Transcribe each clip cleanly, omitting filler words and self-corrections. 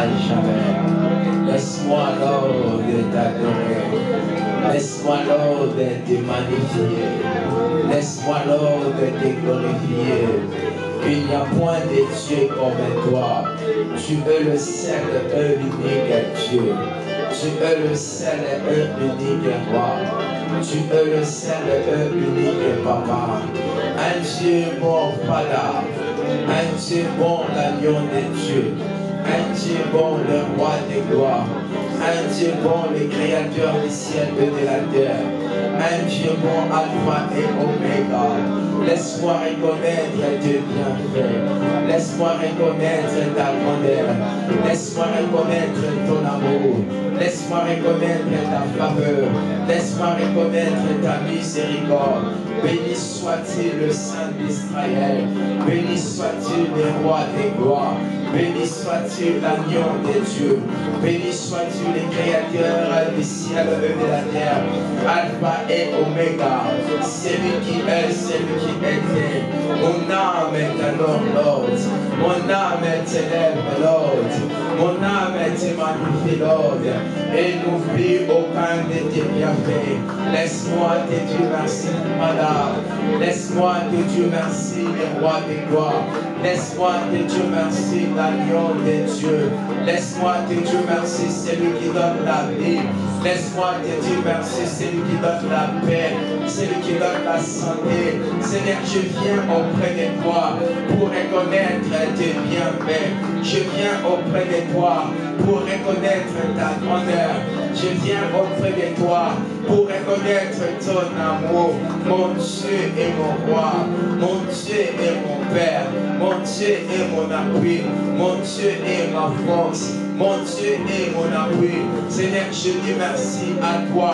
à jamais. Laisse-moi, Lord, t'adorer. Laisse-moi, Lord, te magnifier. Laisse-moi, Lord, te glorifier. Il n'y a point de Dieu comme toi. Tu es le seul et unique Dieu. Tu es le seul et unique roi. Tu es le seul et unique papa. Un Dieu bon, Papa. Un Dieu bon, l'agneau de Dieu. Un Dieu bon, le roi de gloire. Un Dieu bon, le créateur du ciel et de la terre. Un Dieu bon, Alpha et Oméga. Laisse-moi reconnaître tes bienfaits. Laisse-moi reconnaître ta grandeur. Laisse-moi reconnaître ton amour. Laisse-moi reconnaître ta faveur. Laisse-moi reconnaître ta miséricorde. Béni soit-il le Saint d'Israël. Béni soit-il le roi des gloires. Béni soit-il l'agneau de Dieu. Béni soit-il le créateur du ciel et de la terre. Alpha et Oméga. Celui qui est, celui qui était. Mon âme t'adore, Lord. Mon âme t'élève, Lord. Mon âme te magnifie, Lord. Et n'oublie aucun de tes bienfaits. Laisse-moi te dire merci, Madame. Laisse-moi te dire merci, le roi des gloires. Laisse-moi te dire merci, l'agneau de Dieu. Laisse-moi te dire merci, celui qui donne la vie. Laisse-moi te dire merci, celui qui donne la paix, celui qui donne la santé. Seigneur, je viens auprès de toi pour reconnaître tes bienfaits. Je viens auprès de toi pour reconnaître ta grandeur. Je viens auprès de toi pour reconnaître ton amour. Mon Dieu est mon roi, mon Dieu est mon Père, mon Dieu est mon appui, mon Dieu est ma force, mon Dieu est mon appui. Seigneur, je dis merci à toi,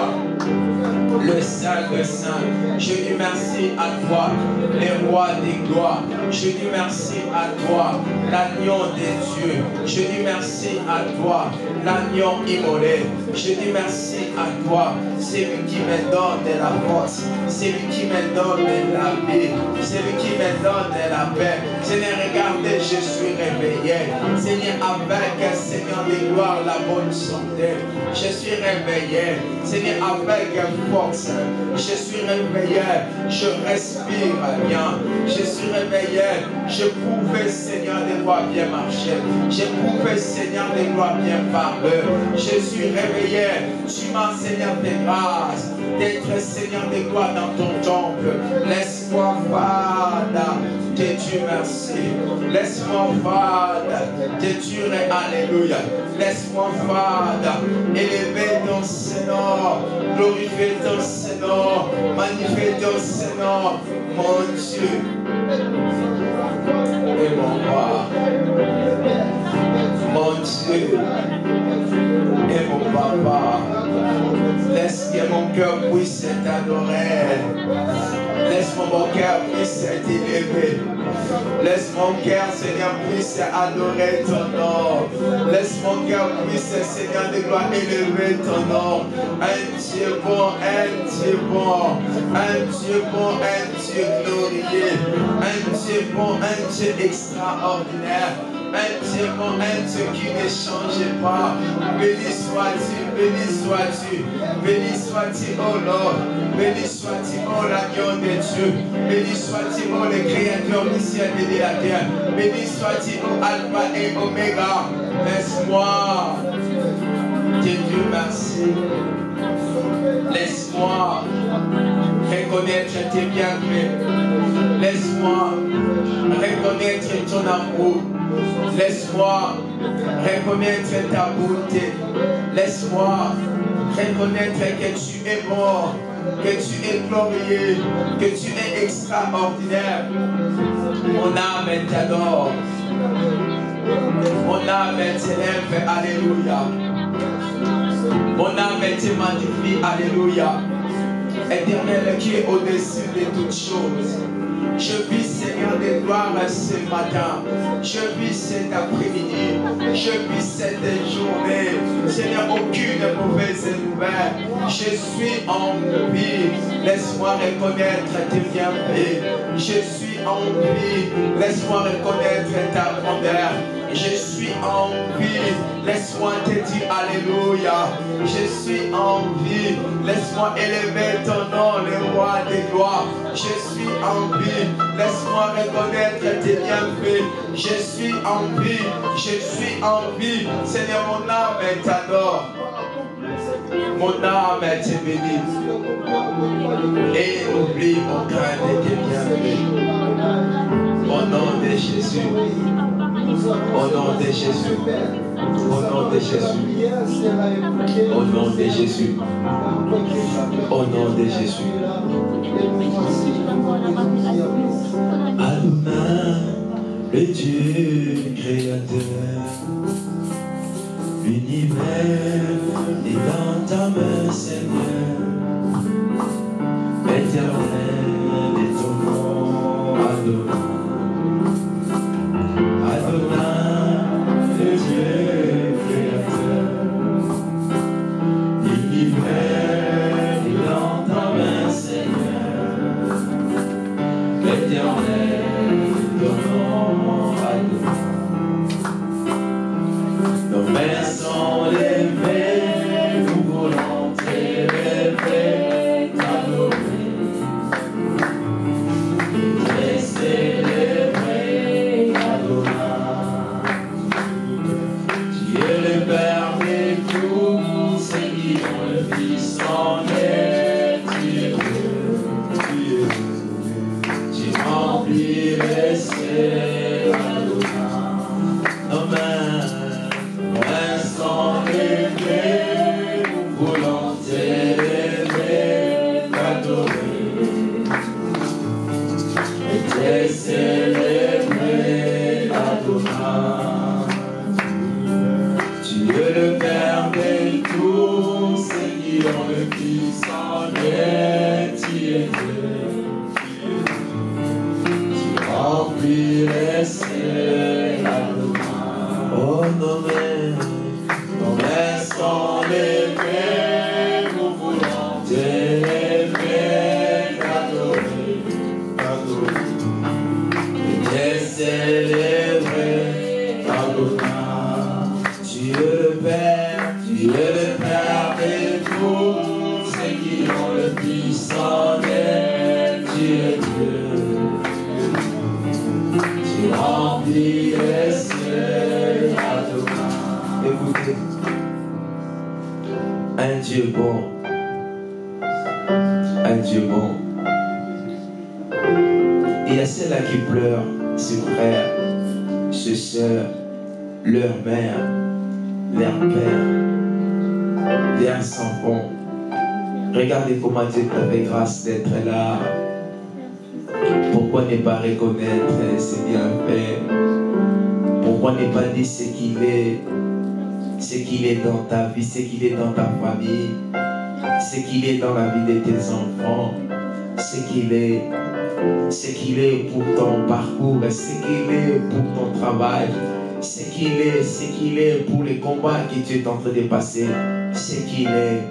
le Saint des Saints. Je dis merci à toi, le roi des gloires. Je dis merci à toi, l'agneau de Dieu. Je dis merci à toi, l'agneau immolé. Je dis merci à toi, celui qui me donne de la force, celui qui me donne de la vie, celui qui me donne de la paix. Seigneur, regardez, je suis réveillé. Seigneur, avec Seigneur de gloire, la bonne santé. Je suis réveillé. Seigneur, avec force. Je suis réveillé. Je respire bien. Je suis réveillé. Je pouvais, Seigneur de gloire, bien marcher. Je pouvais, Seigneur de gloire, bien parler. Je suis réveillé. Tu m'as, Seigneur de grâce, d'être Seigneur de gloire dans ton temple. Laisse-moi, Father, te dire merci. Laisse-moi, Father, te dire alléluia. Laisse-moi, Father, élever ton Seigneur, glorifier ton Seigneur, magnifier ton Seigneur, mon Dieu et mon roi, mon Dieu et mon papa. Laisse que mon cœur puisse t'adorer. Laisse mon cœur puisse t'élever. Laisse mon cœur, Seigneur, puisse adorer ton nom. Laisse mon cœur puisse, Seigneur de gloire, élever ton nom. Un Dieu bon, un Dieu bon, un Dieu bon, un Dieu glorieux, un Dieu bon, un Dieu extraordinaire. Un Dieu bon, un Dieu qui ne change pas. Béni sois-tu, béni sois-tu, béni sois-tu, oh Lord. Béni sois-tu, oh l'agneau de Dieu. Béni sois-tu, oh le créateur du ciel et de la terre. Béni sois-tu, oh Alpha et Oméga. Laisse-moi te dire merci. Laisse-moi reconnaître tes bienfaits. Laisse-moi reconnaître ton amour. Laisse-moi reconnaître ta bonté. Laisse-moi reconnaître que tu es bon, que tu es glorieux, que tu es extraordinaire. Mon âme t'adore. Mon âme t'élève. Alléluia. Mon âme te magnifie. Alléluia. Éternel qui est au-dessus de toutes choses. Je vis, Seigneur de gloire, ce matin. Je vis cet après-midi. Je vis cette journée. Seigneur, aucune mauvaise nouvelle. Je suis en vie. Laisse-moi reconnaître tes bienfaits. Je suis en vie. Laisse-moi reconnaître ta grandeur. Je suis en vie. Laisse-moi te dire Alléluia. Je suis en vie. Laisse-moi élever ton nom, le roi des gloires. Je suis en vie. Laisse-moi reconnaître tes bienfaits. Je suis en vie. Je suis en vie. Seigneur, mon âme t'adore. Mon âme te bénit. Et oublie mon cœur de tes bienfaits. Au nom de Jésus. Au nom de Jésus. Au nom de Jésus. Au nom de Jésus. Au nom de Jésus. Adonai, le Dieu créateur, l'univers est dans ta main, Seigneur. Éternel est ton nom, Adonai. Adonai, le Dieu créateur, l'univers est dans ta main, Seigneur. Éternel, ton nom, Adonai. Nos mains sont levées, nous voulons t'élever, t'adorer. Un Dieu bon, un Dieu bon. Il y a ceux-là qui pleurent, ses frères, ses sœurs, leur mère, leur père, leurs enfants. Regardez comment Dieu t'a fait grâce d'être là. Pourquoi ne pas reconnaître ses bienfaits? Pourquoi ne pas dire ce qu'il est dans ta vie, ce qu'il est dans ta famille, ce qu'il est dans la vie de tes enfants, ce qu'il est pour ton parcours, ce qu'il est pour ton travail, ce qu'il est pour les combats que tu es en train de passer, ce qu'il est.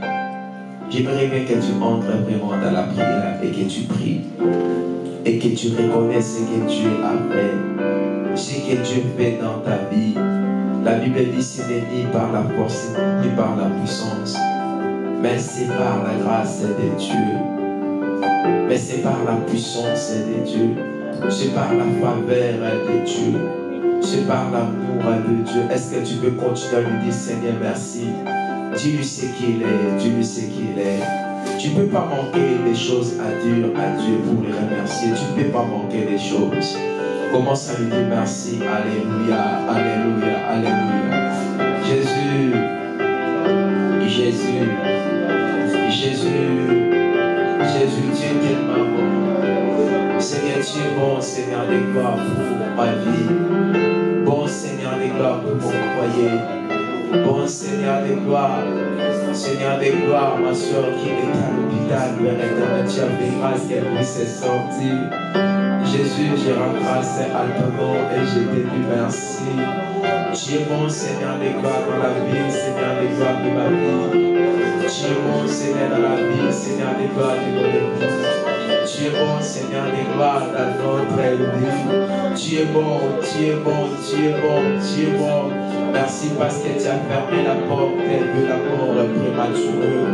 J'aimerais bien que tu entres vraiment dans la prière et que tu pries et que tu reconnaisses ce que Dieu a fait, ce que Dieu fait dans ta vie. La Bible dit ce n'est ni par la force ni par la puissance, mais c'est par la grâce de Dieu. Mais c'est par la puissance de Dieu, c'est par la faveur de Dieu, c'est par l'amour de Dieu. Est-ce que tu peux continuer à lui dire Seigneur merci? Dis-lui ce qu'il est, dis-lui ce qu'il est. Tu ne peux pas manquer des choses à dire à Dieu pour le remercier. Tu ne peux pas manquer des choses. Commence à lui dire merci. Alléluia, alléluia, alléluia. Jésus, Jésus, Jésus, Jésus, tu es tellement bon. Seigneur, tu es bon, Seigneur de gloire pour ma vie. Bon Seigneur de gloire pour mon foyer. Bon Seigneur de gloire, ma soeur qui est à l'hôpital, Père éternel, tu as fait grâce qu'elle puisse sortir. Jésus, je rends grâce à ton nom et je te dis merci. Tu es bon Seigneur de gloire dans la vie, Seigneur de gloire de ma vie. Tu es bon Seigneur dans la vie, Seigneur de gloire de mon épouse. Tu es bon, Seigneur des gloires, dans notre vie. Tu es bon, tu es bon, tu es bon, tu es bon. Merci parce que tu as fermé la porte de la mort prématurée.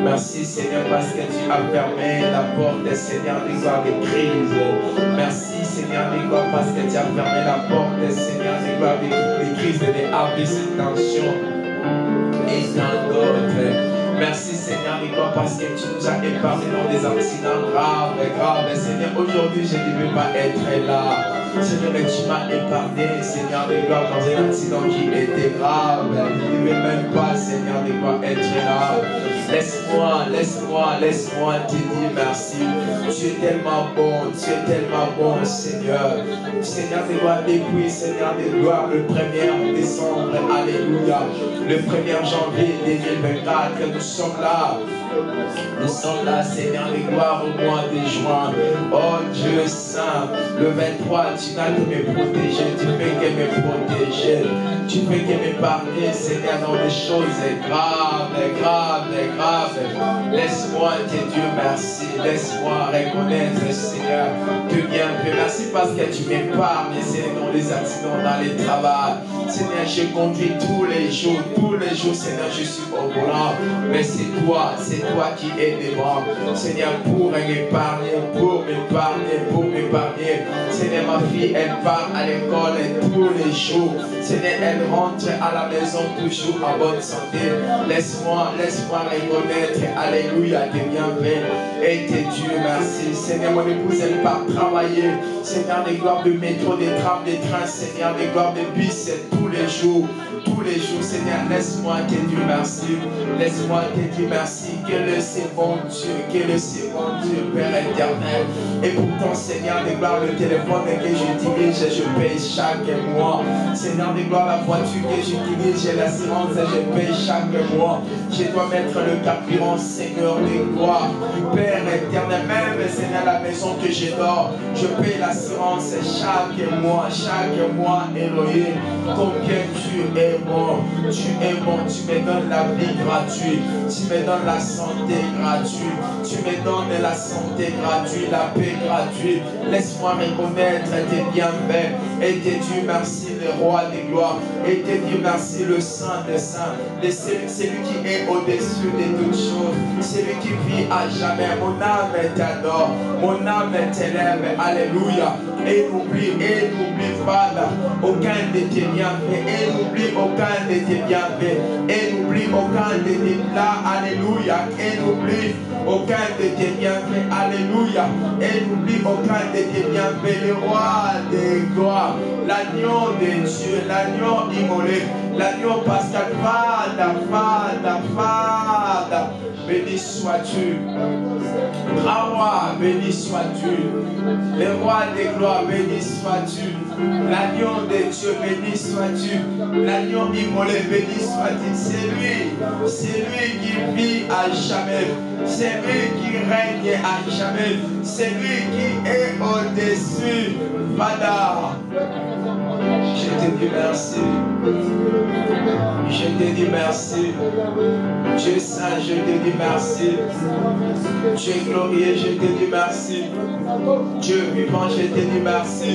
Merci, Seigneur, parce que tu as fermé la porte, Seigneur, des gloires des crises. Merci, Seigneur, des gloires, parce que tu as fermé la porte, Seigneur, des gloires des crises, des abyss, des tensions et tant d'autres. Merci, Seigneur, des gloires, parce que tu nous as épargné dans des accidents graves. Seigneur, aujourd'hui, je ne devais pas être là. Seigneur, mais tu m'as épargné, Seigneur, des gloires, dans un accident qui était grave. Je ne devais même pas, Seigneur, des gloires, être là. Laisse-moi te dire merci. Tu es tellement bon, Seigneur. Seigneur des gloires, depuis, Seigneur des gloires, le 1er décembre, alléluia. Le 1er janvier 2024, nous sommes là. Nous sommes là, Seigneur des gloires, au mois de juin. Oh Dieu Saint, le 23, tu n'as que me protéger, tu fais que me protéger, tu fais que m'épargner, Seigneur, dans des choses graves. Laisse-moi te dire merci, laisse-moi reconnaître, Seigneur, que bien fait. Merci parce que tu m'épargnes, Seigneur, dans les accidents, dans les travaux. Seigneur, je conduis tous les jours, Seigneur, je suis au volant. Mais c'est toi qui es devant, Seigneur, pour m'épargner. Seigneur, ma fille, elle part à l'école tous les jours. Seigneur, elle rentre à la maison toujours en bonne santé. Laisse-moi reconnaître, alléluia, tes bienfaits et tes dieux, merci. Seigneur, mon épouse, elle part travailler. Seigneur, des gloires de métro, des trams, des trains, Seigneur, des gloires de bus, tous les jours, Seigneur, laisse-moi te dire merci. Laisse-moi te dire merci. Quel est ce bon Dieu, Père éternel. Et pourtant, Seigneur, des gloires, le téléphone que j'utilise, je paye chaque mois. Seigneur, des gloires, la voiture que j'utilise, j'ai l'assurance, je paye chaque mois. Je dois mettre le carburant, Seigneur, des gloires. Père éternel, même, Seigneur, la maison que je dors, je paye l'assurance chaque mois, Elohim. Combien tu es bon, tu me donnes la vie gratuite, tu me donnes la santé gratuite, tu me donnes la santé gratuite, la paix gratuite. Laisse-moi reconnaître tes bienfaits et te dire merci, le roi des gloires, et te dire merci, le Saint des saints, celui qui est au-dessus de toutes choses, celui qui vit à jamais. Mon âme t'adore, mon âme t'élève, alléluia. Et n'oublie, Father, aucun de tes bienfaits, et n'oublie aucun de tes bienfaits, et n'oublie aucun de tes plats, alléluia, et n'oublie aucun de tes bienfaits, alléluia, et n'oublie aucun de tes bienfaits, le roi des gloires, l'agneau de Dieu, l'agneau immolé, l'agneau pascal, Father, béni sois-tu, grand roi, béni sois-tu, le roi des gloires, béni sois-tu, l'agneau de Dieu, béni sois-tu, l'agneau immolé, béni sois-tu, c'est lui qui vit à jamais, c'est lui qui règne à jamais, c'est lui qui est au-dessus. Father, je te dis merci. Je te dis merci. Dieu saint, je te dis merci. Dieu glorieux, je te dis merci. Dieu vivant, je te dis merci.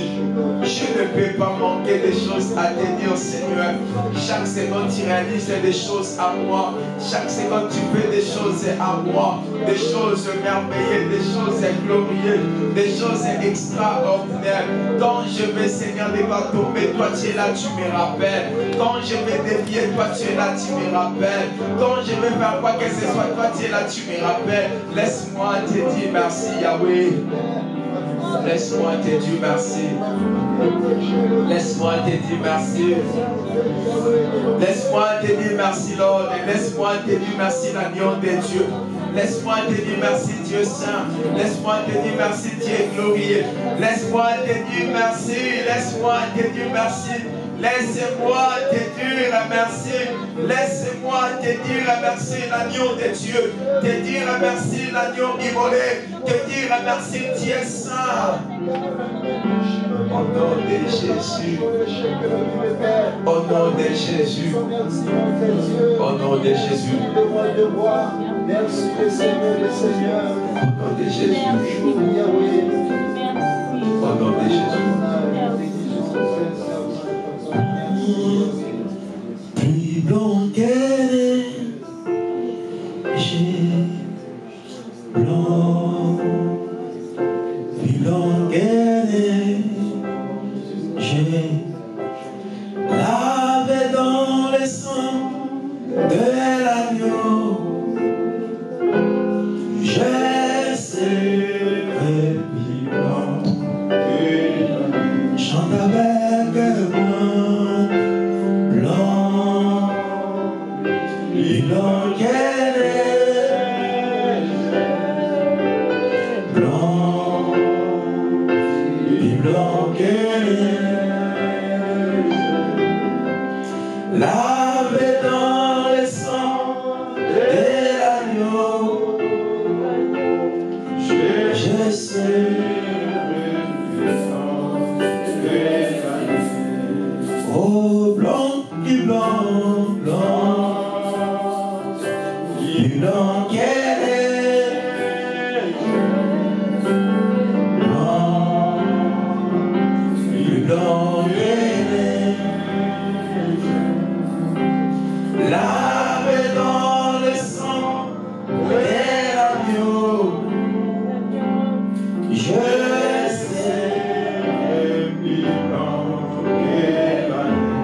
Je ne peux pas manquer des choses à te dire, Seigneur. Chaque seconde, tu réalises des choses à moi. Chaque seconde, tu fais des choses à moi. Des choses merveilleuses, des choses glorieuses, des choses extraordinaires. Quand je vais, Seigneur, devoir tomber, toi tu es là, tu me rappelles. Quand je vais dévier, toi tu es là, tu me rappelles. Quand je vais faire quoi que ce soit, toi tu es là, tu me rappelles. Laisse-moi te dire merci, Yahweh. Laisse-moi te dire merci. Laisse-moi te dire merci. Laisse-moi te dire merci, Lord. Laisse-moi te dire merci, l'agneau de Dieu. Laisse-moi te dire merci, Dieu Saint. Laisse-moi te dire merci, Dieu glorieux. Laisse-moi te dire merci. Laisse-moi te dire merci. Laisse-moi te dire merci. Laisse-moi te dire merci, l'agneau de Dieu. Te dire merci, l'agneau immolé. Te dire merci, Dieu Saint. Au nom de Jésus. Au nom de Jésus. Au nom de Jésus. Merci le Seigneur, le Seigneur. Au nom de Jésus. Au nom de Jésus. Plus blanc qu'elle est, blanc, plus blanc qu'elle est, j'ai lavé dans le sang de l'agneau. Je serai plus blanc que chante avec moi, blanc, plus blanc qu'elle est, blanc, plus blanc qu'elle est, lavé dans le sang de l'agneau. Je serai plus blanc que l'agneau. Oh, blanc, plus blanc, blanc, plus blanc qu'elle est, blanc, plus blanc qu'elle est, lavé dans le sang de l'agneau. Je serai plus blanc que l'agneau.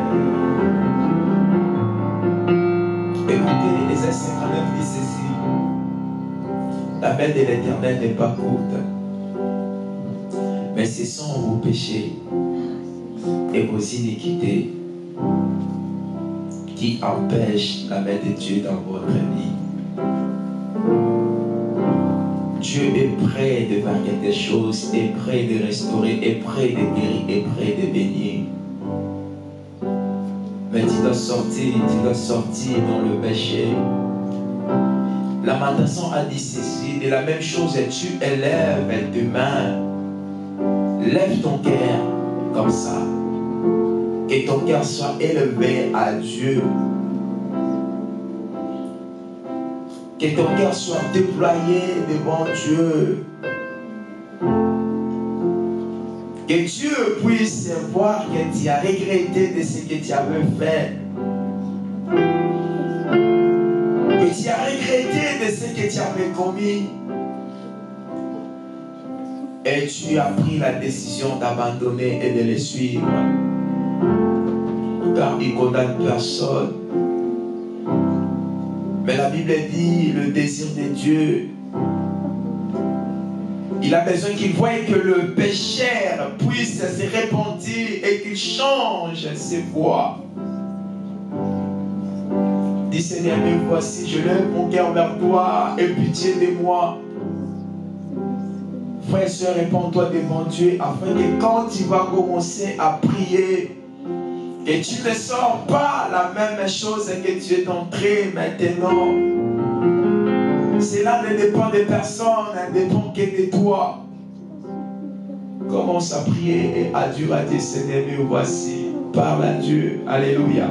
Écoutez, Ésaïe 59 dit ceci: la main de l'Éternel n'est pas courte, mais ce sont vos péchés et vos iniquités qui empêchent la main de Dieu dans votre vie. Dieu est prêt de faire quelque chose, est prêt de restaurer, est prêt de guérir, est prêt de bénir. Mais tu dois sortir dans le péché. Lamentation a dit ceci, de la même chose, et tu élèves tes mains. Lève ton cœur comme ça. Que ton cœur soit élevé à Dieu. Que ton cœur soit déployé devant Dieu. Que Dieu puisse voir que tu as regretté de ce que tu avais fait. Que tu as regretté de ce que tu avais commis. Et tu as pris la décision d'abandonner et de le suivre. Car il ne condamne personne. Mais la Bible dit, le désir de Dieu, il a besoin qu'il voie que le pécheur puisse se repentir et qu'il change ses voies. Dis Seigneur, me voici, je lève mon cœur vers toi, aie pitié de moi. Frère et soeur, réponds-toi devant Dieu afin que quand tu vas commencer à prier, que tu ne sors pas la même chose que tu es entré maintenant. Cela ne dépend de personne, ne dépend que de toi. Commence à prier et à Dieu, à dire Seigneur, me voici. Parle à Dieu. Alléluia.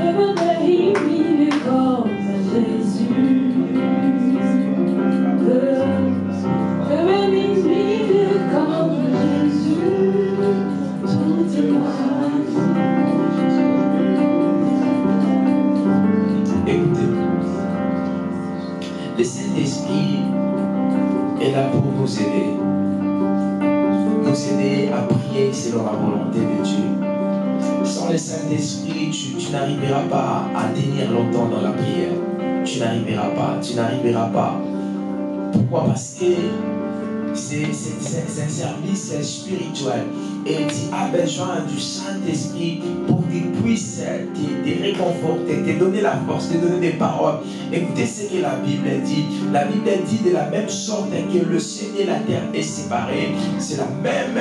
Devenez comme Jésus. Devenez comme Jésus. Toute ma vie. Écoutez, le Saint-Esprit est là pour nous aider à prier selon la volonté de Dieu. Sans le Saint-Esprit, tu n'arriveras pas à tenir longtemps dans la prière. Tu n'arriveras pas. Pourquoi? Parce que c'est un service spirituel et tu as besoin du Saint-Esprit pour qu'il puisse te réconforter, te donner la force, te donner des paroles. Écoutez ce que la Bible dit. La Bible dit de la même sorte que le ciel et la terre est séparé. C'est la même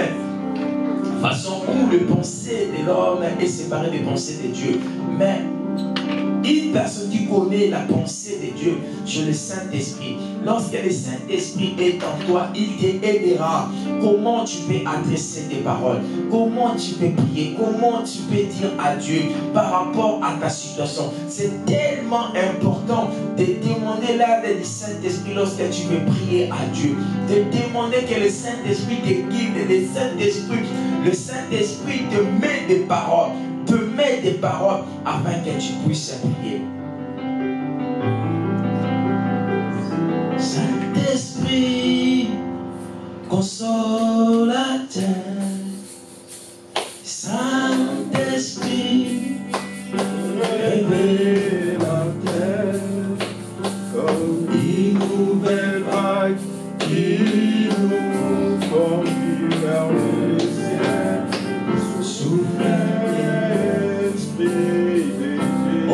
façon où le pensée de l'homme est séparé des pensées de Dieu. Mais une personne qui connaît la pensée de Dieu, c'est le Saint-Esprit. Lorsque le Saint-Esprit est en toi, il t'aidera. Comment tu peux adresser tes paroles? Comment tu peux prier? Comment tu peux dire à Dieu par rapport à ta situation? C'est tellement important de demander l'aide du Saint-Esprit lorsque tu veux prier à Dieu. De demander que le Saint-Esprit te guide. Le Saint-Esprit te met des paroles. Afin que tu puisses prier. Saint-Esprit, consolateur. Saint-Esprit, révélateur. Comme une nouvelle vague qui nous conduit vers le ciel. Souffle.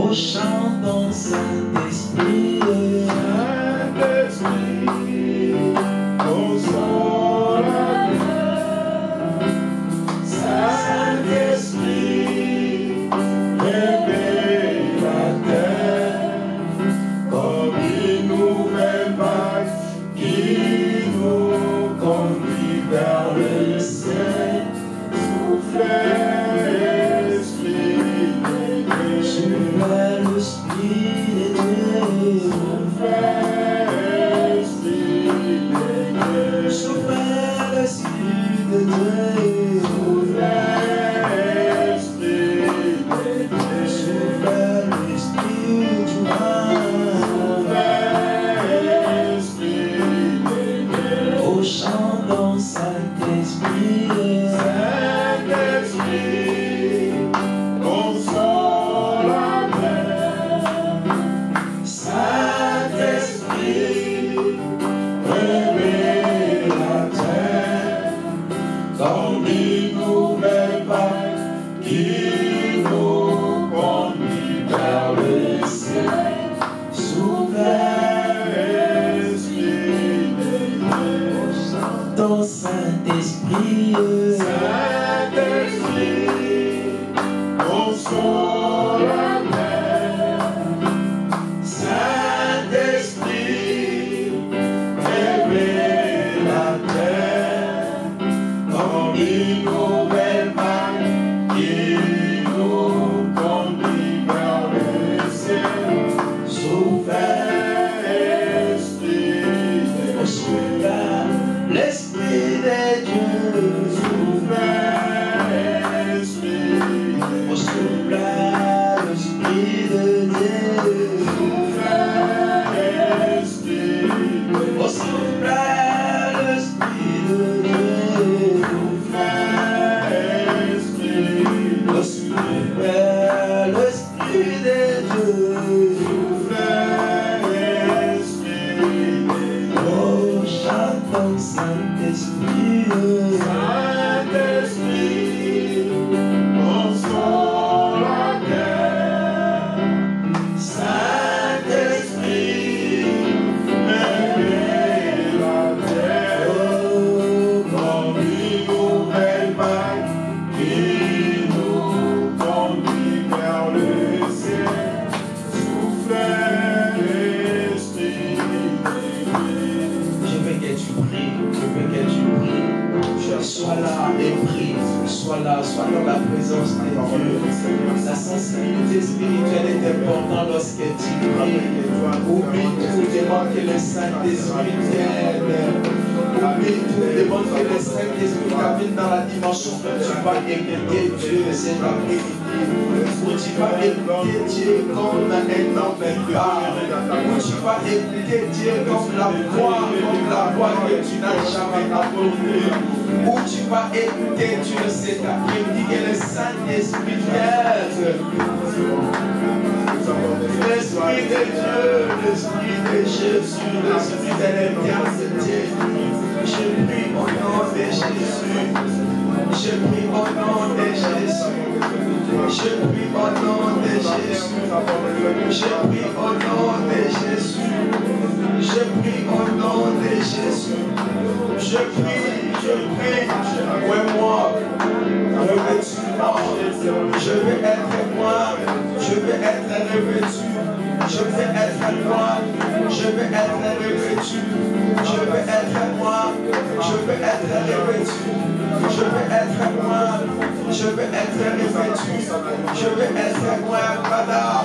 Oh, chantons Saint-Esprit, Saint-Esprit, consolateur. Saint-Esprit, révélateur. Comme une nouvelle vague qui nous conduit vers le ciel. Soufflez. Sois dans la présence de Dieu. La sensibilité spirituelle est important lorsque tu pries. Oublie tout, demande que le Saint-Esprit t'aide. Oublie tout, demande que le Saint-Esprit t'amène dans la dimension où tu vas écouter Dieu cet après-midi. Où tu vas écouter Dieu comme un homme père. Où tu vas écouter Dieu comme la voix que tu n'as jamais entendue. Où tu vas écouter Dieu cet après-midi, que le Saint-Esprit t'aide. L'Esprit de Dieu, l'Esprit de Jésus, l'Esprit de l'éternité. Je prie au nom de Jésus. Je prie au nom de Jésus. Je prie au nom de Jésus. Je prie au nom de Jésus. Je prie au nom de Jésus. Je prie. Ouais, moi, revêtis-moi. Je veux être moi. Je veux être revêtu. Je veux être moi. Je veux être revêtu. Je veux être moi. Je veux être revêtu. Je veux être moi. Je veux être revêtu. Je veux être moi. Padar.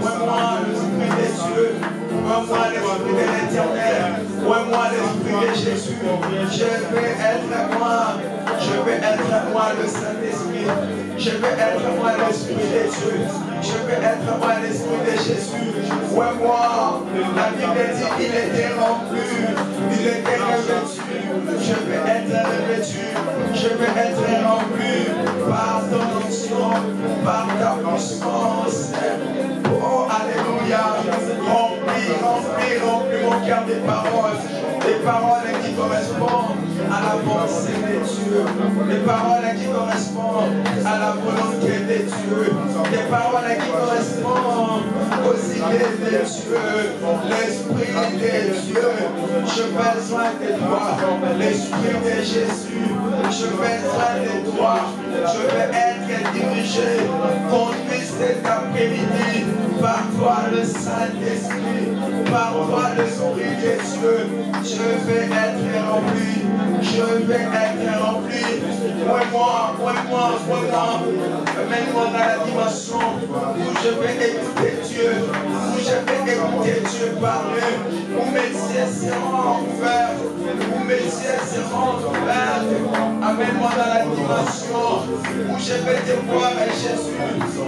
Moi, l'Esprit de Dieu. Moi, l'Esprit de l'Éternel. Moi, l'Esprit de Jésus. Je veux être moi. Je veux être moi, le Saint-Esprit. Je veux être moi, l'Esprit de Dieu. Je veux être moi, l'Esprit de Jésus. Ouais, moi, la Bible dit qu'il était rempli, il était revêtu. Je veux être revêtu. Je veux être rempli par ton onction, par ta puissance. Oh, alléluia. Remplis mon cœur des paroles qui correspondent à la pensée de Dieu, des paroles qui correspondent à la volonté de Dieu, des paroles qui correspondent aux idées de Dieu, l'Esprit de Dieu. Je veux besoin de toi, l'Esprit de Jésus. Je veux besoin de toi. Je veux être dirigé, conduit cet après-midi par toi le Saint-Esprit, par toi l'Esprit de Dieu. Je veux être rempli. Je veux être rempli. Mets-moi dans la dimension où je vais écouter Dieu, où je vais écouter Dieu parler, où mes yeux seront ouverts, où mes yeux seront ouverts. Amène-moi dans la dimension où je vais te voir Jésus,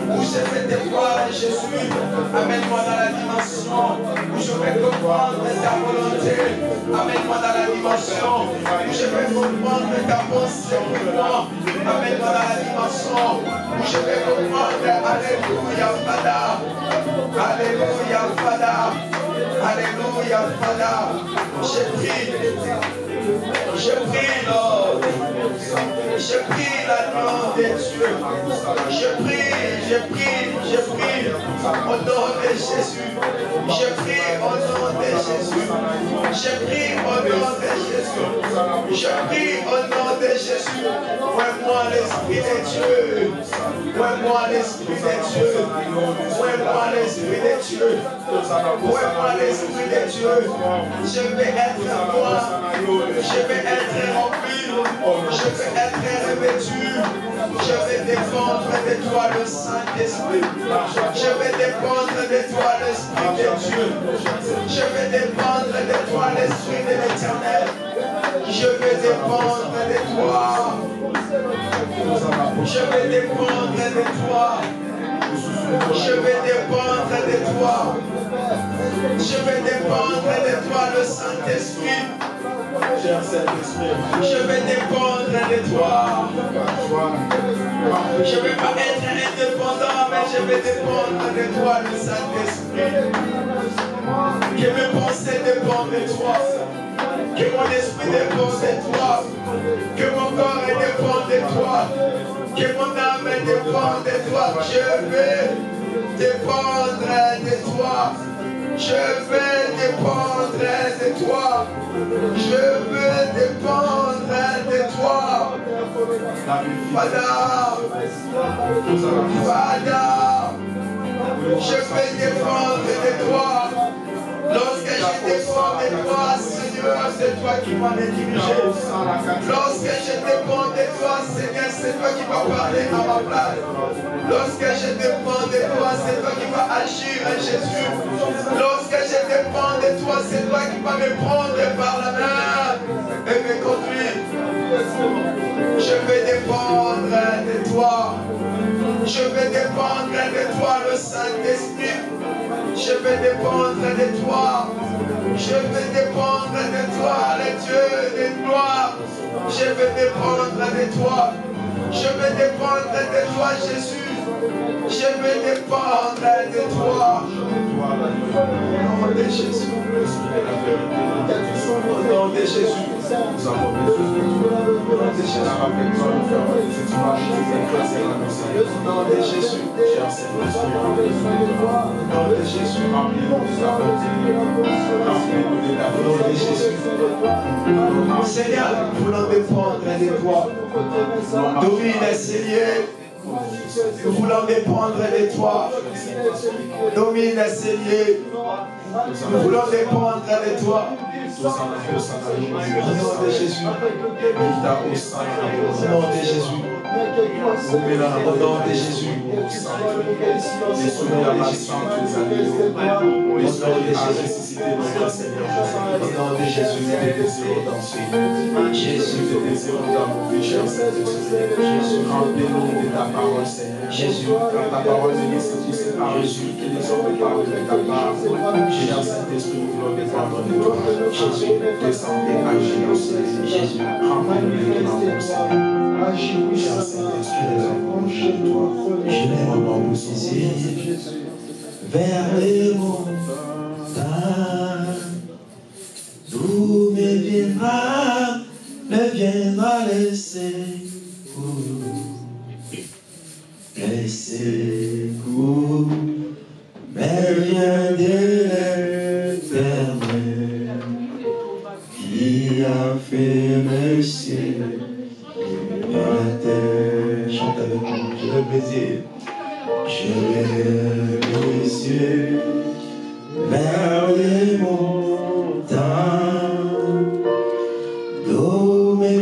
où je vais te voir Jésus. Amène-moi dans la dimension où je vais comprendre ta volonté. Amène-moi dans la dimension où je vais comprendre ta pensée pour moi. Amène-moi dans la dimension où je vais comprendre. Alléluia, Fada. Alléluia, Fada. Alléluia, Fada. Je prie, Lord. Je prie la nom de Dieu. Je prie au nom de Jésus. Je prie au nom de Jésus. Je prie au nom de Jésus. Je prie au nom de Jésus. Ouais-moi l'Esprit de Dieu. Ouais-moi l'Esprit de Dieu. Ouais-moi l'Esprit de Dieu. Ouais-moi l'Esprit de Dieu. Je vais être moi. Je vais être rempli. Je vais être revêtu. Je vais dépendre de toi le Saint-Esprit. Je vais dépendre de toi l'Esprit de Dieu. Je vais dépendre de toi l'Esprit de l'Éternel. Je vais dépendre de toi. Je vais dépendre de toi. Je vais dépendre de toi. Je vais dépendre de toi le Saint-Esprit. Je vais dépendre de toi. Je ne vais pas être indépendant, mais je vais dépendre de toi, le Saint-Esprit. Que mes pensées dépendent de toi. Que mon esprit dépend de toi. Que mon corps dépend de toi. Que mon âme dépend de toi. Je vais dépendre de toi. Je vais dépendre de toi. Je veux dépendre de toi. Fada. Je vais dépendre de toi. Lorsque je dépends de toi, Seigneur, c'est toi qui vas me diriger. Lorsque je dépends de toi, Seigneur, c'est toi qui vas parler à ma place. Lorsque je dépends de toi, c'est toi qui vas agir, Jésus. Lorsque je dépends de toi, c'est toi qui vas me prendre par la main et me conduire. Je vais dépendre de toi. Je vais dépendre de toi, le Saint-Esprit. Je vais dépendre de toi. Je vais dépendre de toi, le Dieu de gloire. Je vais dépendre de toi. Je vais dépendre de toi, Jésus. Je vais dépendre de toi. Au nom de Jésus. Au nom de Jésus. Nous avons besoin de toi. Au nom de Jésus. Au nom de Jésus. Au nom de Jésus. Seigneur, nous voulons dépendre de toi. Domine, Seigneur. Nous voulons dépendre de toi. Domine, Seigneur. Nous voulons dépendre de toi. Au nom de Jésus. Au nom de Jésus. Au nom de Jésus. Au nom de Jésus. Jésus, remplis-nous de ta parole, Seigneur. Jésus, ta parole est nécessaire par Jésus, que les hommes parlent de ta parole. Jésus, Saint-Esprit, nous voulons dépendre de toi. Jésus, descendez, agis au Seigneur. Jésus, remplis-nous de ta parole, Seigneur. Agis, Saint-Esprit, nous avons chez toi. Je vais nous saisir vers les montagnes. D'où me viendra le secours. Le secours me vient de l'Éternel, qui a fait le ciel et la terre. Chante avec moi, je lève mes yeux. Je lève mes yeux vers les montagnes. D'où me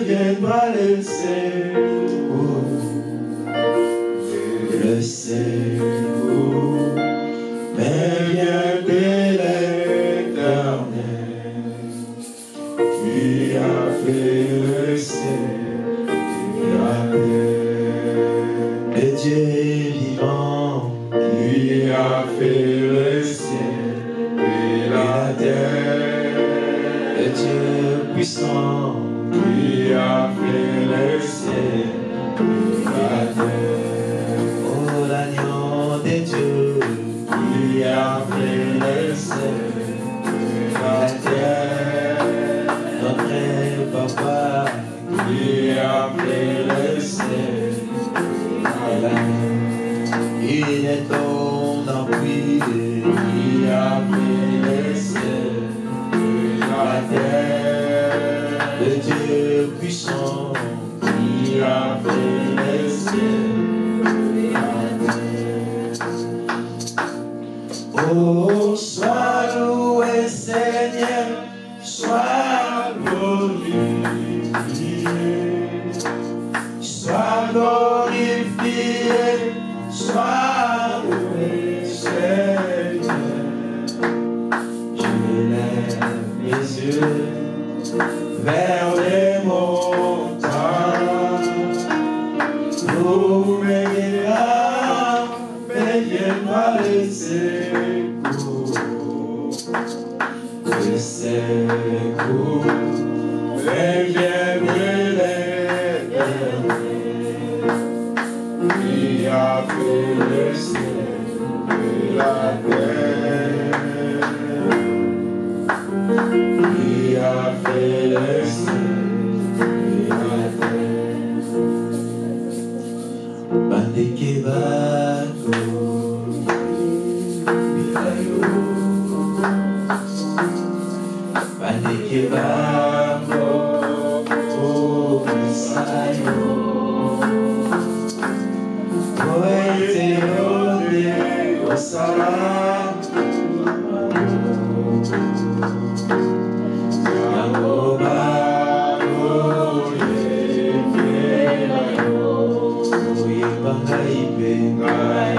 viendra le secours. Le secours me vient de l'Éternel, qui a fait le ciel et la terre. Le Dieu vivant, qui a fait le ciel et la terre. Le Dieu puissant, qui a fait le ciel et la terre. Oh, l'agneau de Dieu, qui a fait le ciel et la terre. Notre papa, qui a fait le ciel et la terre. Il est ton appui, qui a fait le ciel et la terre. Le Dieu puissant, qui a fait le ciel et la terre. Oh, sois loué, Seigneur, sois glorifié, sois glorifié, sois loué, Seigneur. Je lève mes yeux vers les montagnes, d'où me viendra le secours. Le secours me vient de l'Éternel, qui a fait le ciel et la terre. Qui a fait le ciel et la terre. Bandeke bato, bilayo. Bandeke bato, oh bisayo. Oete ode osala. Bye.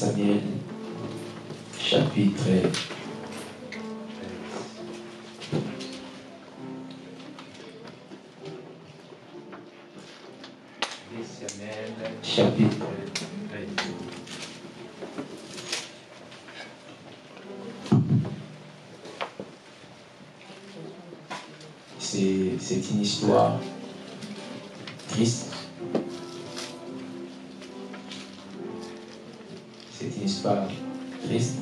Samuel, chapitre 13. C'est une histoire triste. C'est une histoire triste.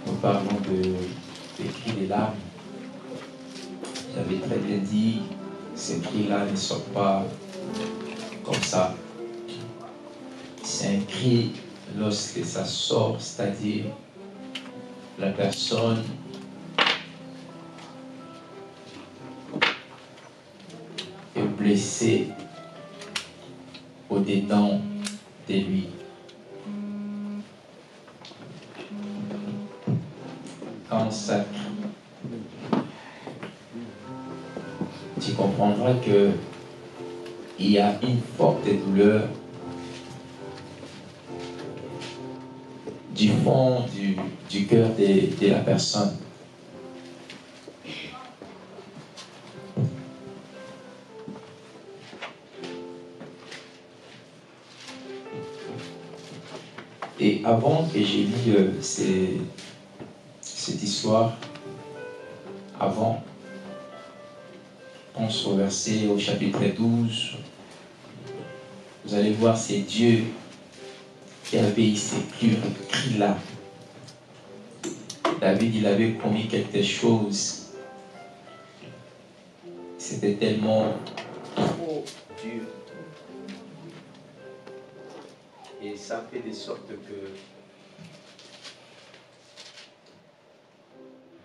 Nous parlons des cris des larmes. J'avais très bien dit, ces cris-là ne sont pas comme ça. C'est un cri lorsque ça sort, c'est-à-dire la personne est blessée au-dedans de lui. Quand ça crie, tu comprendras que il y a une forte douleur du fond du cœur de la personne. Et avant que j'ai lu cette histoire, avant, on se verset au chapitre 12, vous allez voir, c'est Dieu qui avait eu ces cris-là. David, il avait promis quelque chose. C'était tellement trop dur. Et ça fait de sorte que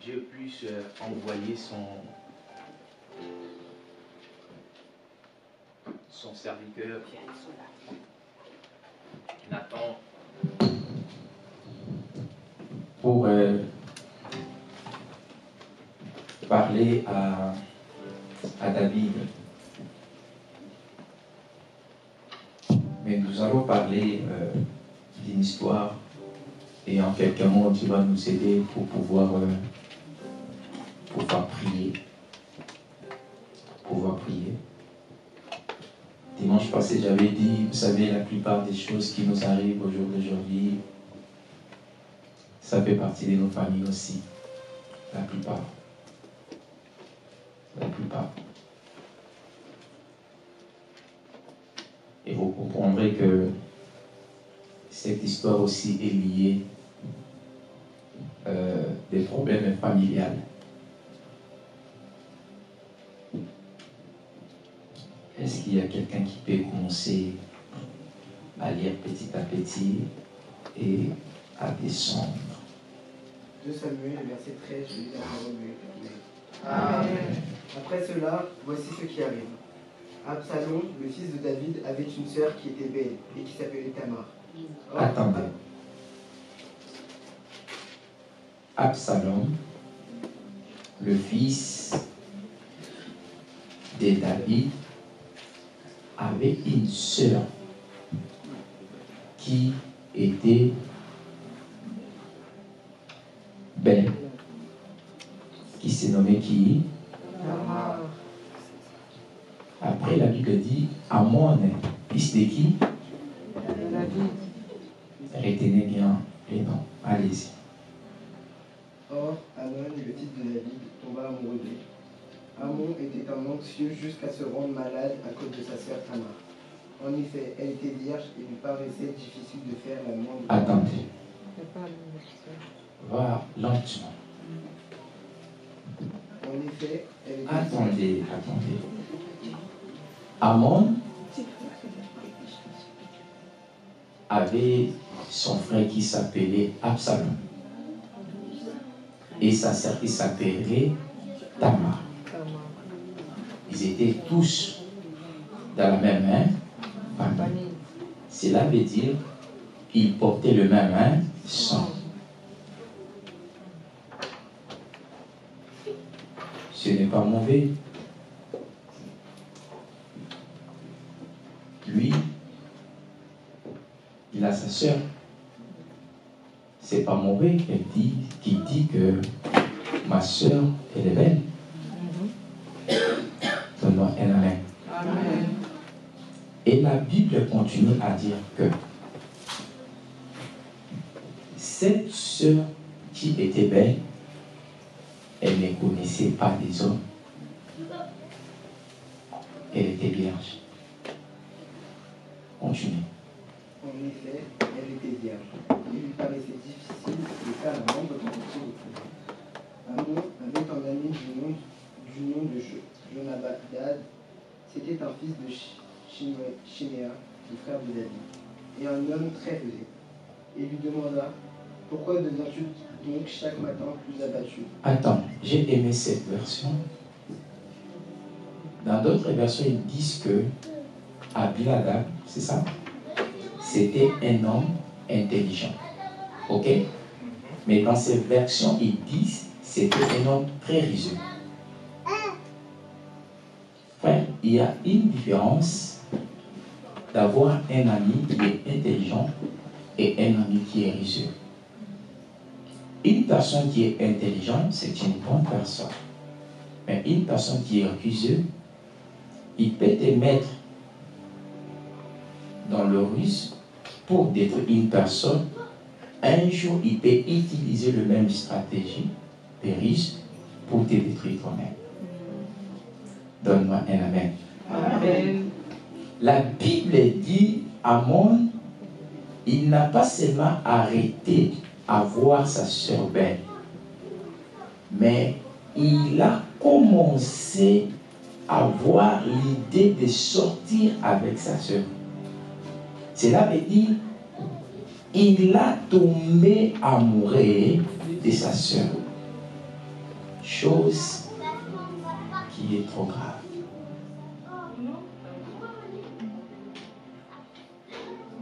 Dieu puisse envoyer son serviteur, Nathan, pour parler à David. Mais nous allons parler d'une histoire et en quelques mots, tu vas nous aider pour pouvoir prier. Dimanche passé, j'avais dit, vous savez, la plupart des choses qui nous arrivent au jour d'aujourd'hui, ça fait partie de nos familles aussi. La plupart. Et vous comprendrez que cette histoire aussi est liée des problèmes familiales. Est-ce qu'il y a quelqu'un qui peut commencer à lire petit à petit et à descendre? 2 Samuel, verset 13, je lis la parole de l'Éternel. Amen. Après cela, voici ce qui arrive. Absalom, le fils de David, avait une sœur qui était belle et qui s'appelait Tamar. Or, Attendez. Absalom, le fils de David, avait une sœur qui était belle, qui s'est nommée qui? Après, la Bible dit Amon, fils de qui? Retenez bien les noms. Allez-y. Or, Amon, le fils de David, tomba amoureux d'elle. Amon était un anxieux jusqu'à se rendre malade à cause de sa sœur Tamar. En effet, elle était vierge et lui paraissait difficile de faire la moindre. Attendez. Va lentement. En effet, elle était Attendez. Amon avait son frère qui s'appelait Absalom et sa sœur qui s'appelait Tamar. Ils étaient tous dans la même famille. Cela veut dire qu'ils portaient le même sang. Ce n'est pas mauvais. Lui, il a sa sœur. C'est pas mauvais qu'il dit que ma sœur, elle est belle. Donne-moi un amen. Amen. Et la Bible continue à dire que cette sœur qui était belle, elle ne connaissait pas les hommes. Elle était vierge. Continuez. En effet, elle était vierge. Il lui paraissait difficile de faire la moindre tentative de trouver. Amon avait un ami du nom de Jonabad. C'était un fils de Shiméa, le frère de David, et un homme très rusé. Et lui demanda, pourquoi deviens-tu donc chaque matin plus abattu? Attends, j'ai aimé cette version. Dans d'autres versions, ils disent que Abinadab, c'est ça? C'était un homme intelligent. Ok? Mais dans cette version, ils disent que c'était un homme très rusé. Frère, il y a une différence d'avoir un ami qui est intelligent et un ami qui est rusé. Une personne qui est intelligente, c'est une bonne personne. Mais une personne qui est ruseuse, il peut te mettre dans le ruse pour détruire une personne un jour, il peut utiliser le même stratégie, des riches, pour te détruire toi-même. Donne-moi un amen. Amen. La Bible dit, Amon, il n'a pas seulement arrêté à voir sa sœur belle, mais il a commencé à avoir l'idée de sortir avec sa sœur. Cela veut dire, il a tombé amoureux de sa sœur. Chose qui est trop grave.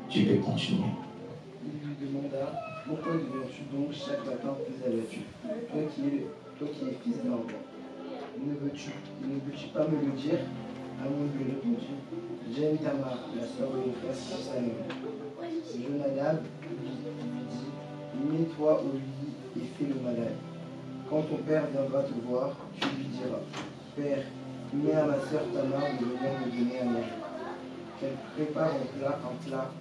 Tu peux continuer. Il lui demanda, pourquoi deviens-tu donc chaque matin plus abattu, toi qui es fils d'un roi? Ne veux-tu pas me le dire? Amon lui répondit, j'aime Tamar, la sœur de mon frère Salomon. Jonadab lui dit, mets-toi au lit et fais le malade. Quand ton père viendra te voir, tu lui diras, Père, mets à ma sœur Tamar de venir me donner à manger. Qu'elle prépare un plat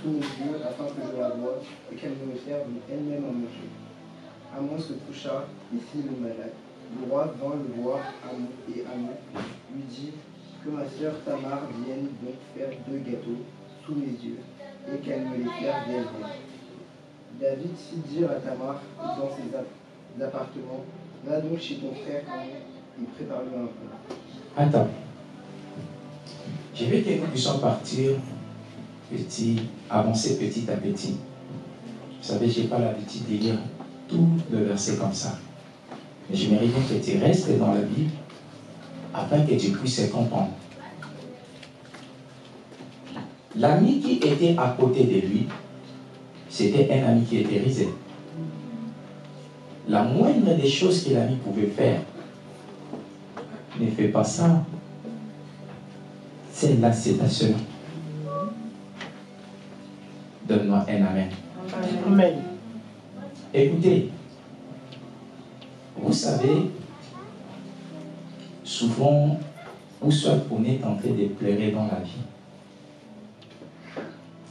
sous mes yeux afin que je la voie et qu'elle me serve elle-même à manger. Amon se coucha et fit le malade. Le roi vint le voir et Amon lui dit que ma sœur Tamar vienne donc faire 2 gâteaux sous mes yeux et qu'elle me les serve elle-même. David fit dire à Tamar dans ses appartements, va donc chez ton frère Amon et prépare-lui un plat. Attends. Je veux que nous puissions partir avancer petit à petit. Vous savez, je n'ai pas l'habitude de lire tout le verset comme ça. Mais je mérite que tu restes dans la Bible afin que tu puisses comprendre. L'ami qui était à côté de lui, c'était un ami qui était risé. La moindre des choses que l'ami pouvait faire, ne fais pas ça. Celle-là, c'est ta sœur. Donne-moi un amen. Amen. Écoutez, vous savez, souvent, ou soit on est en train de pleurer dans la vie.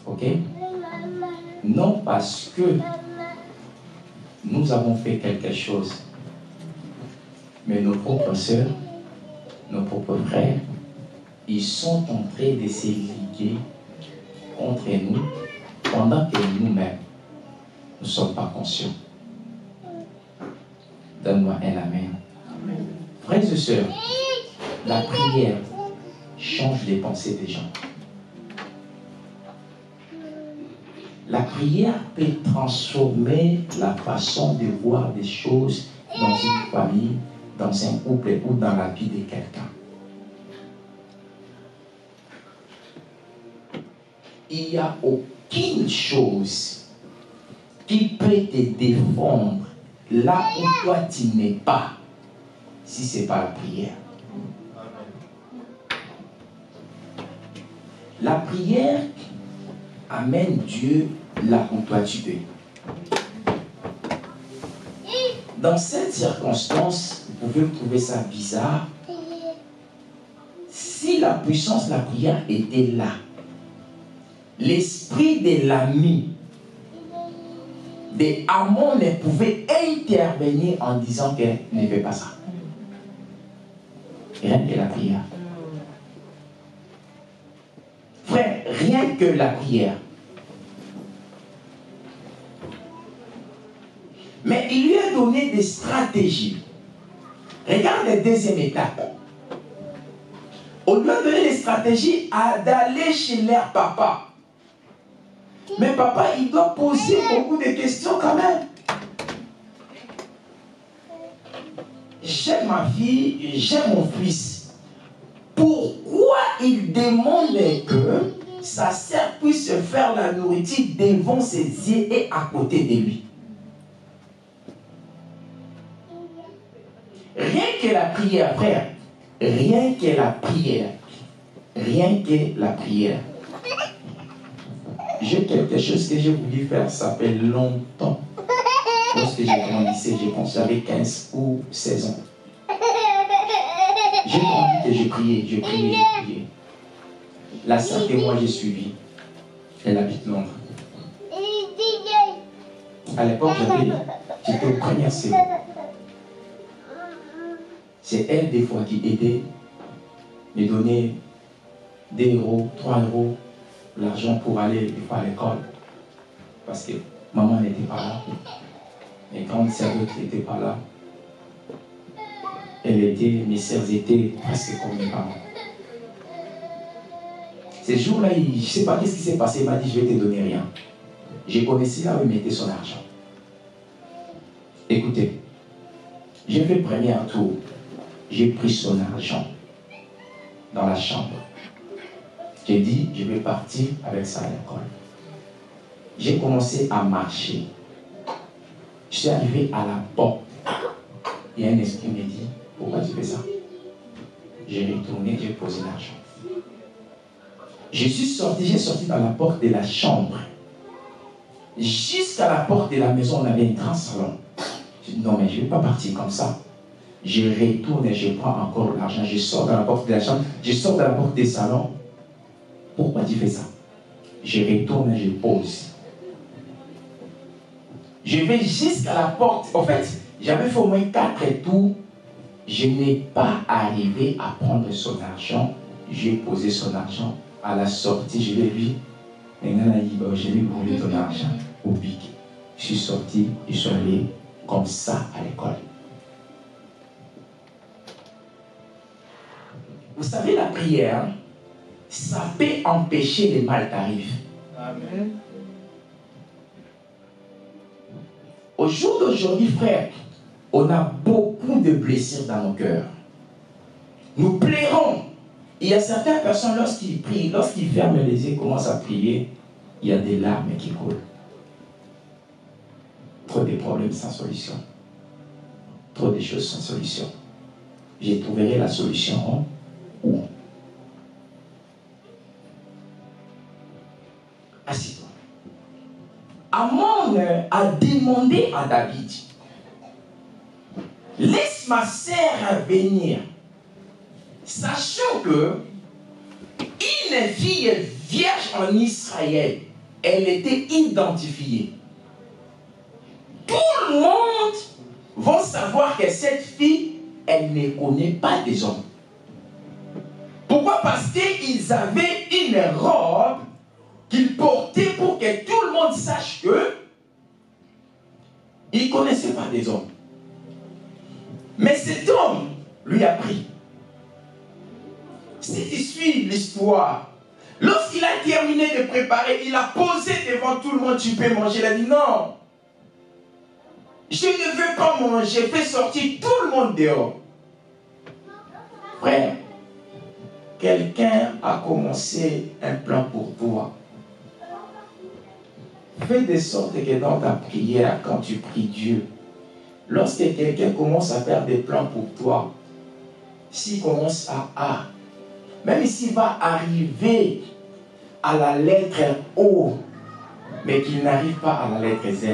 Ok? Non parce que nous avons fait quelque chose, mais nos propres sœurs, nos propres frères, ils sont en train de se liguer contre nous pendant que nous-mêmes ne sommes pas conscients. Donne-moi un amen. Frères et sœurs, la prière change les pensées des gens. La prière peut transformer la façon de voir des choses dans une famille, dans un couple ou dans la vie de quelqu'un. Il n'y a aucune chose qui peut te défendre là où toi tu n'es pas, si ce n'est pas la prière. La prière amène Dieu là où toi tu es. Dans cette circonstance, vous pouvez trouver ça bizarre. Si la puissance de la prière était là, l'esprit de l'ami de Amon ne pouvait intervenir en disant qu'elle ne fait pas ça. Rien que la prière. Frère, rien que la prière. Mais il lui a donné des stratégies. Regarde la deuxième étape. On lui a donné des stratégies d'aller chez leur papa. Mais papa, il doit poser beaucoup de questions quand même. J'aime ma fille, j'aime mon fils. Pourquoi il demande que sa sœur puisse faire la nourriture devant ses yeux et à côté de lui? Rien que la prière, frère. Rien que la prière. Rien que la prière. J'ai quelque chose que j'ai voulu faire, ça fait longtemps. Lorsque j'ai grandissé, je pense que j'avais 15 ou 16 ans. J'ai grandi que j'ai prié. La sœur que moi j'ai suivie, elle habite Londres. À l'époque, j'étais au premier CE. C'est elle, des fois, qui aidait, me donnait 2 euros, 3 euros, l'argent pour aller des fois à l'école. Parce que maman n'était pas là. Mes grandes sœurs n'étaient pas là. Mes sœurs étaient presque comme mes parents. Ces jours-là, je ne sais pas qu'est-ce qui s'est passé. Il m'a dit, je vais te donner rien. J'ai connaissé là où il mettait son argent. Écoutez, j'ai fait le premier tour. J'ai pris son argent dans la chambre. J'ai dit, je vais partir avec ça à l'école. J'ai commencé à marcher. Je suis arrivé à la porte. Et un esprit me dit, pourquoi tu fais ça? J'ai retourné, j'ai posé l'argent. J'ai sorti dans la porte de la chambre. Jusqu'à la porte de la maison, on avait un grand salon. J'ai dit, non, mais je ne vais pas partir comme ça. Je retourne et je prends encore l'argent. Je sors dans la porte de la chambre, je sors dans la porte des salons. Pourquoi tu fais ça? Je retourne et je pose. Je vais jusqu'à la porte. En fait, j'avais fait au moins 4 tours. Je n'ai pas arrivé à prendre son argent. J'ai posé son argent. À la sortie, je l'ai vu. Et là, il dit, je vais voler ton argent au pic. Je suis sorti, je suis allé comme ça à l'école. Vous savez, la prière, ça peut empêcher les mal d'arriver. Amen. Au jour d'aujourd'hui, frère, on a beaucoup de blessures dans nos cœurs. Nous pleurons. Il y a certaines personnes, lorsqu'ils prient, lorsqu'ils ferment les yeux, commencent à prier, il y a des larmes qui coulent. Trop de problèmes sans solution. Trop de choses sans solution. Je trouverai la solution où? Assis-toi. Amon a demandé à David, laisse ma sœur venir, sachant que une fille vierge en Israël, elle était identifiée. Tout le monde va savoir que cette fille, elle ne connaît pas des hommes. Pourquoi? Parce qu'ils avaient une robe qu'ils portaient pour que tout le monde sache que ils ne connaissaient pas des hommes. Mais cet homme lui a pris. Si tu suis l'histoire, lorsqu'il a terminé de préparer, il a posé devant tout le monde, tu peux manger. Il a dit non, je ne veux pas manger, fais sortir tout le monde dehors. Frère, quelqu'un a commencé un plan pour toi. Fais de sorte que dans ta prière, quand tu pries Dieu, lorsque quelqu'un commence à faire des plans pour toi, s'il commence à A, même s'il va arriver à la lettre O, mais qu'il n'arrive pas à la lettre Z.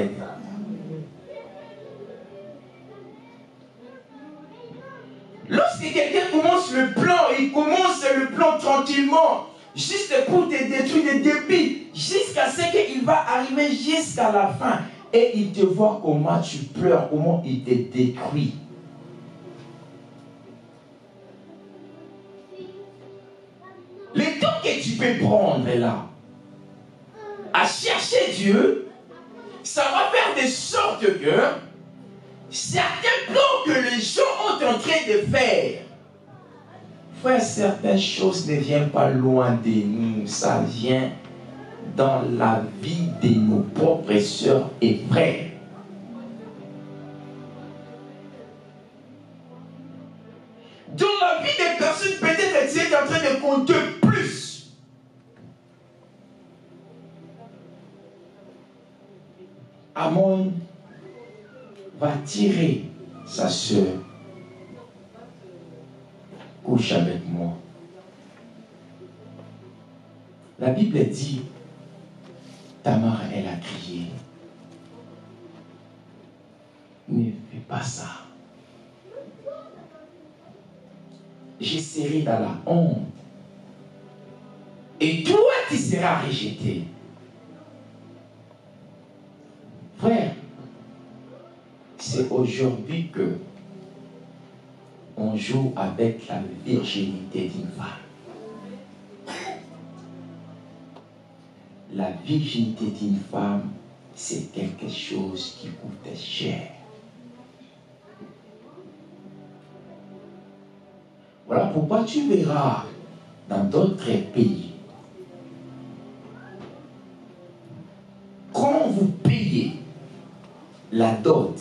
Lorsque quelqu'un commence le plan, il commence le plan tranquillement, juste pour te détruire le début, jusqu'à ce qu'il va arriver jusqu'à la fin. Et il te voit comment tu pleures, comment il te détruit. Le temps que tu peux prendre là, à chercher Dieu, ça va faire de sorte que certains plans que les gens ont en train de faire, frère, certaines choses ne viennent pas loin de nous, ça vient dans la vie de nos propres sœurs et frères. Dans la vie des personnes, peut-être que tu es en train de compter plus. Amon va tirer sa sœur. Couche avec moi. La Bible dit, Tamar, elle a crié. Ne fais pas ça. Je serai dans la honte. Et toi, tu seras rejeté. Frère, c'est aujourd'hui que on joue avec la virginité d'une femme. La virginité d'une femme, c'est quelque chose qui coûte cher. Voilà pourquoi tu verras dans d'autres pays, quand vous payez la dot,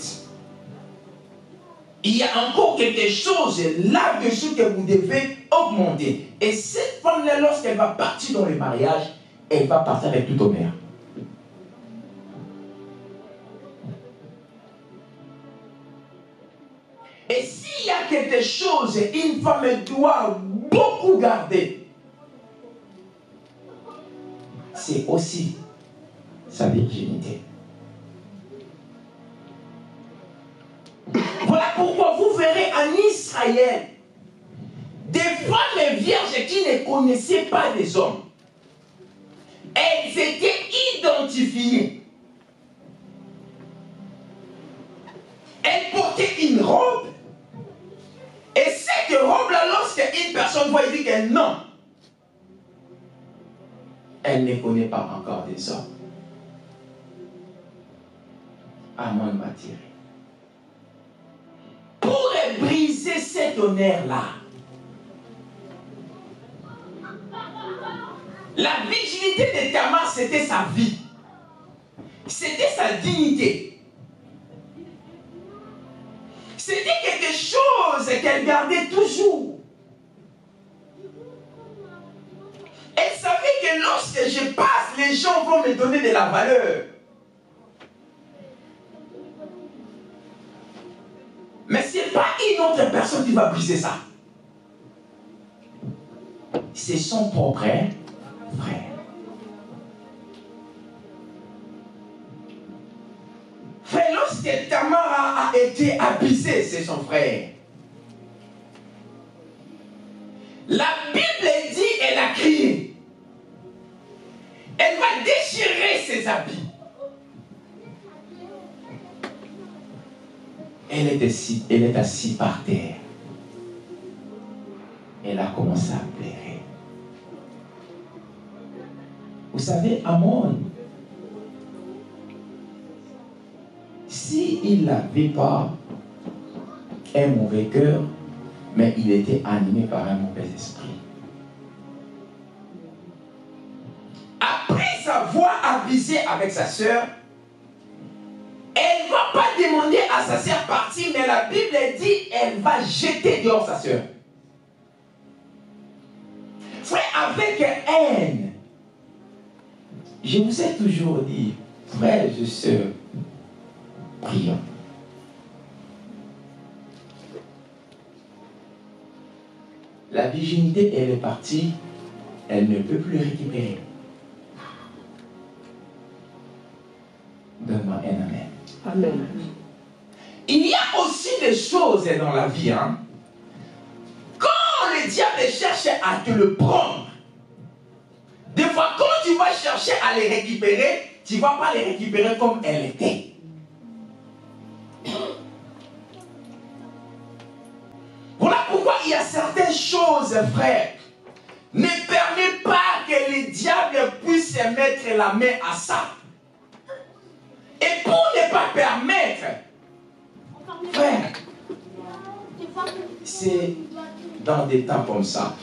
il y a encore quelque chose là-dessus que vous devez augmenter. Et cette femme-là, lorsqu'elle va partir dans le mariage, elle va partir avec tout honneur. Et s'il y a quelque chose, une femme doit beaucoup garder, c'est aussi sa virginité. Voilà pourquoi vous verrez en Israël des femmes vierges qui ne connaissaient pas des hommes. Elles étaient identifiées. Elles portaient une robe. Et cette robe-là, lorsqu'une personne voit, il dit que non, elle ne connaît pas encore des hommes. Amon va tirer. Pour briser cet honneur-là, la virginité de Tamar, c'était sa vie. C'était sa dignité. C'était quelque chose qu'elle gardait toujours. Elle savait que lorsque je passe, les gens vont me donner de la valeur. Mais ce n'est pas une autre personne qui va briser ça. C'est son propre frère. Frère, lorsque Tamar a été abusée, c'est son frère. La Bible dit, elle a crié. Elle va déchirer ses habits. Elle est assise par terre. Elle a commencé à pleurer. Vous savez, Amon, s'il n'avait pas un mauvais cœur, mais il était animé par un mauvais esprit. Après avoir abusé avec sa sœur, elle ne va pas demander à sa sœur de partir, mais la Bible dit elle va jeter dehors sa sœur. Frère, avec haine, je vous ai toujours dit, frères et sœurs, prions. La virginité, elle est partie, elle ne peut plus récupérer. Donne-moi un amen. Amen. Il y a aussi des choses dans la vie. Quand le diable cherche à te le prendre, des fois, quand tu vas chercher à les récupérer, tu ne vas pas les récupérer comme elles étaient. Voilà pourquoi il y a certaines choses, frère, ne permet pas que le diable puisse mettre la main à ça. Et pour ne pas permettre, frère, c'est dans des temps comme ça.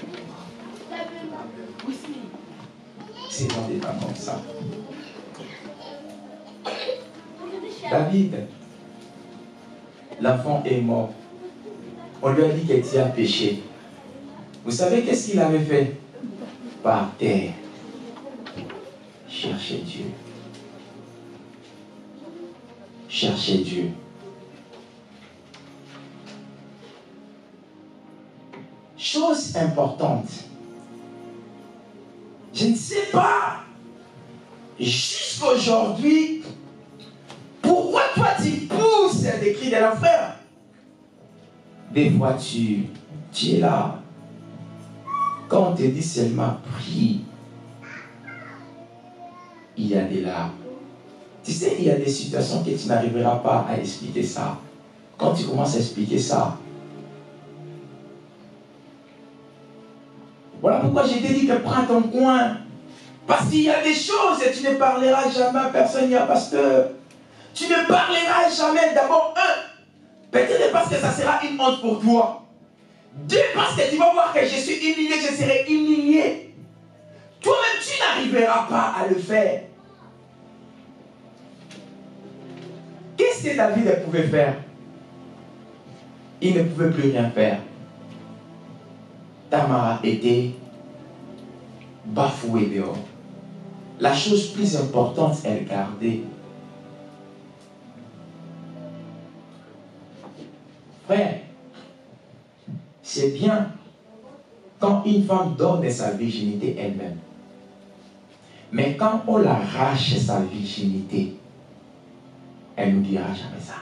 C'est dans des temps comme ça. David, l'enfant est mort. On lui a dit que tu as péché. Vous savez qu'est-ce qu'il avait fait? Par terre, chercher Dieu. Chercher Dieu. Chose importante. Je ne sais pas, jusqu'aujourd'hui, pourquoi toi tu pousses des cris de l'enfer. Des fois tu es là. Quand on te dit seulement prie, il y a des larmes. Tu sais, il y a des situations que tu n'arriveras pas à expliquer ça Quand tu commences à expliquer ça, voilà pourquoi j'ai dit que prends ton coin. Parce qu'il y a des choses et tu ne parleras jamais à personne, il y a pasteur. Tu ne parleras jamais, d'abord, peut-être parce que ça sera une honte pour toi. Deux, parce que tu vas voir que je suis humilié, je serai humilié. Toi-même, tu n'arriveras pas à le faire. Qu'est-ce que David pouvait faire? Il ne pouvait plus rien faire. Tamar était bafouée dehors. La chose plus importante, elle gardait. Frère, c'est bien quand une femme donne sa virginité elle-même. Mais quand on l'arrache sa virginité, elle n'oubliera jamais ça.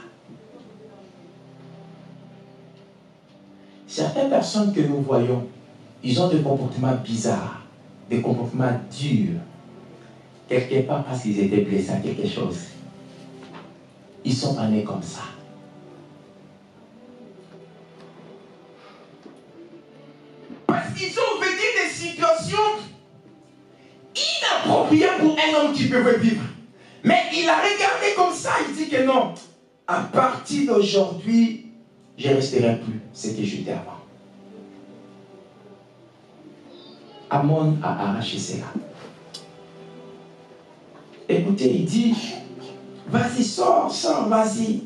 Certaines personnes que nous voyons, ils ont des comportements bizarres, des comportements durs, quelque part parce qu'ils étaient blessés à quelque chose. Ils sont nés comme ça. Parce qu'ils ont vécu des situations inappropriées pour un homme qui peut vivre. Mais il a regardé comme ça, il dit que non, à partir d'aujourd'hui, je ne resterai plus ce que j'étais avant. Amon a arraché cela. Écoutez, il dit, vas-y, sors, vas-y.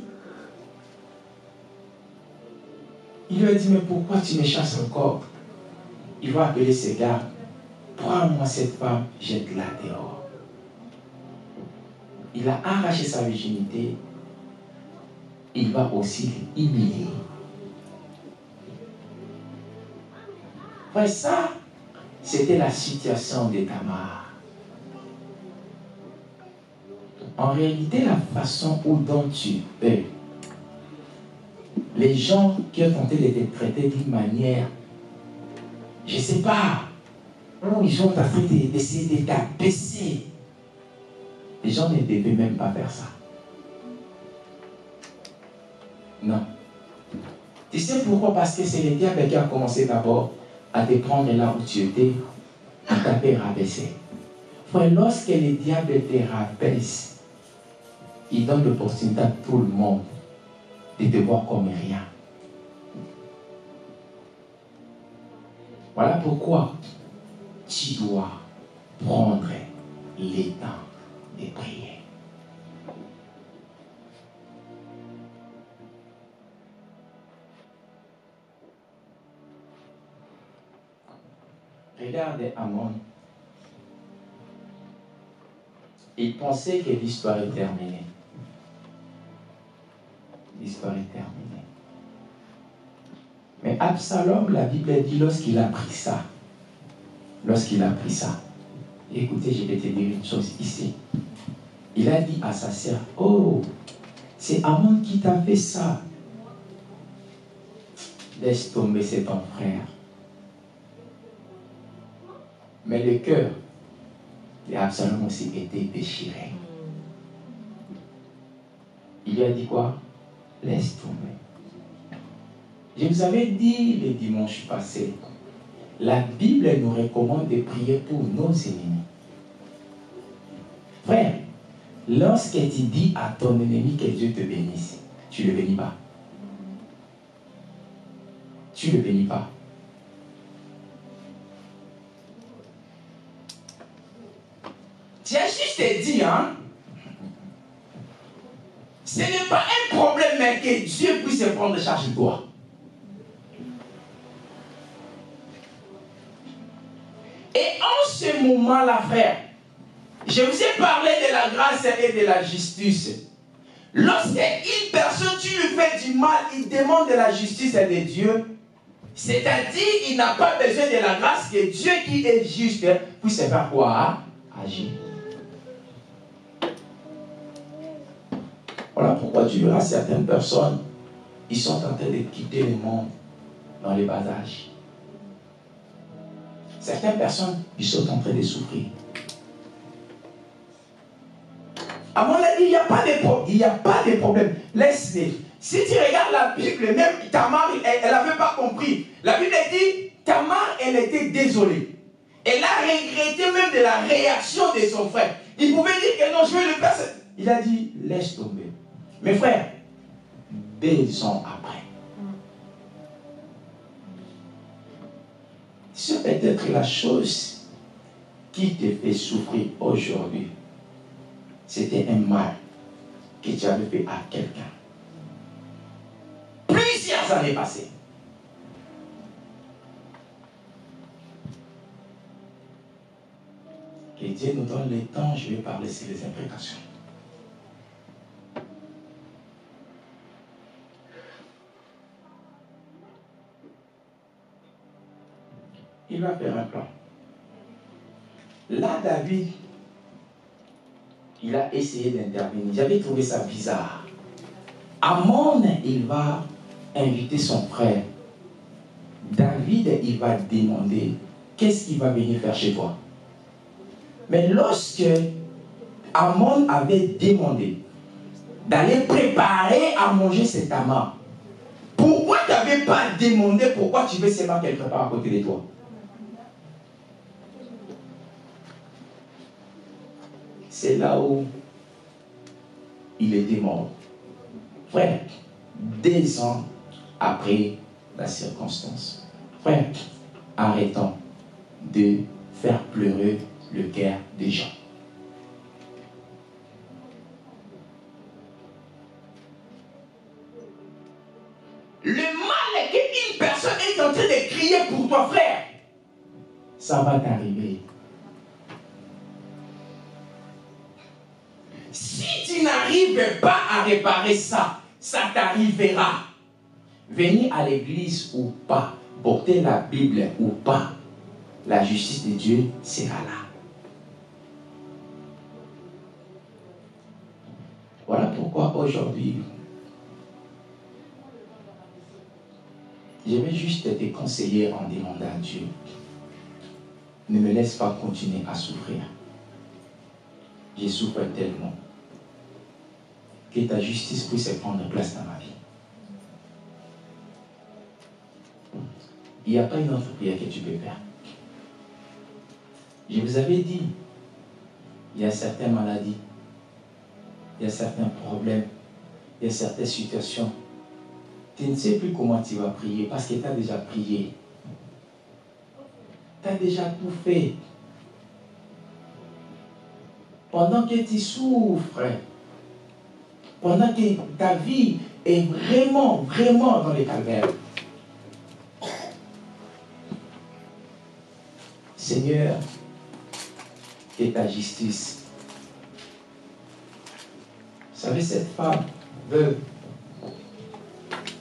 Il lui a dit, mais pourquoi tu me chasses encore? Il va appeler ses gars, prends-moi cette femme, jette-la dehors. Il a arraché sa virginité, il va aussi l'humilier. Ouais, ça, c'était la situation de Tamar. En réalité, la façon dont tu es, les gens qui ont tenté de te traiter d'une manière, je ne sais pas, où ils ont tenté d'essayer de t'abaisser. Les gens ne devaient même pas faire ça. Non. Tu sais pourquoi? Parce que c'est le diable qui a commencé d'abord à te prendre là où tu étais, à t'appeler rabaisser. Frère, lorsque le diable te rabaisse, il donne l'opportunité à tout le monde de te voir comme rien. Voilà pourquoi tu dois prendre les temps de prier. Regardez Amon. Il pensait que l'histoire est terminée. L'histoire est terminée. Mais Absalom, la Bible dit, lorsqu'il a pris ça, écoutez, je vais te dire une chose ici. Il a dit à sa sœur, oh, c'est Amon qui t'a fait ça. Laisse tomber, c'est ton frère. Mais le cœur d'Absalom aussi était déchiré. Il lui a dit quoi? Laisse tomber. Je vous avais dit le dimanche passé, la Bible nous recommande de prier pour nos ennemis. Frère, lorsque tu dis à ton ennemi que Dieu te bénisse, tu ne le bénis pas. Tu ne le bénis pas. Tu as juste dit, hein? Ce n'est pas un problème, mais que Dieu puisse prendre charge de toi. Et en ce moment-là, frère, je vous ai parlé de la grâce et de la justice. Lorsque une personne, tu lui fais du mal, il demande de la justice de Dieu. C'est-à-dire, il n'a pas besoin de la grâce que Dieu qui est juste puisse faire quoi? Agir. Voilà pourquoi tu verras certaines personnes, ils sont en train de quitter le monde dans les bas âges. Certaines personnes, ils sont en train de souffrir. À mon avis, il n'y a pas de problème. Laisse-les. Si tu regardes la Bible, même Tamar, elle n'avait pas compris. La Bible dit, Tamar, elle était désolée. Elle a regretté même de la réaction de son frère. Il pouvait dire que non, je vais le faire. Il a dit, laisse tomber. Mes frères, 2 ans après, c'est peut-être la chose qui te fait souffrir aujourd'hui. C'était un mal que tu avais fait à quelqu'un. Plusieurs années passées. Que Dieu nous donne le temps, je vais parler sur les imprécations. Il va faire un plan. Là, David, il a essayé d'intervenir. J'avais trouvé ça bizarre. Amon, il va inviter son frère. David, il va demander, qu'est-ce qu'il va venir faire chez toi? Mais lorsque Amon avait demandé d'aller préparer à manger cet amas, pourquoi tu n'avais pas demandé pourquoi tu veux seulement qu'elle prépare à côté de toi? C'est là où il était mort. Frère, 2 ans après la circonstance. Frère, arrêtons de faire pleurer le cœur des gens. Le mal qu'une personne est en train de crier pour toi, frère, ça va t'arriver. Si tu n'arrives pas à réparer ça, ça t'arrivera. Venir à l'église ou pas, porter la Bible ou pas, la justice de Dieu sera là. Voilà pourquoi aujourd'hui, je vais juste te conseiller en demandant à Dieu, ne me laisse pas continuer à souffrir. Je souffre tellement. Que ta justice puisse prendre place dans ma vie. Il n'y a pas une autre prière que tu peux faire. Je vous avais dit, il y a certaines maladies, il y a certains problèmes, il y a certaines situations. Tu ne sais plus comment tu vas prier parce que tu as déjà prié. Tu as déjà tout fait. Pendant que tu souffres, pendant que ta vie est vraiment, vraiment dans les calvaires. Seigneur, que ta justice. Vous savez, cette femme veuve,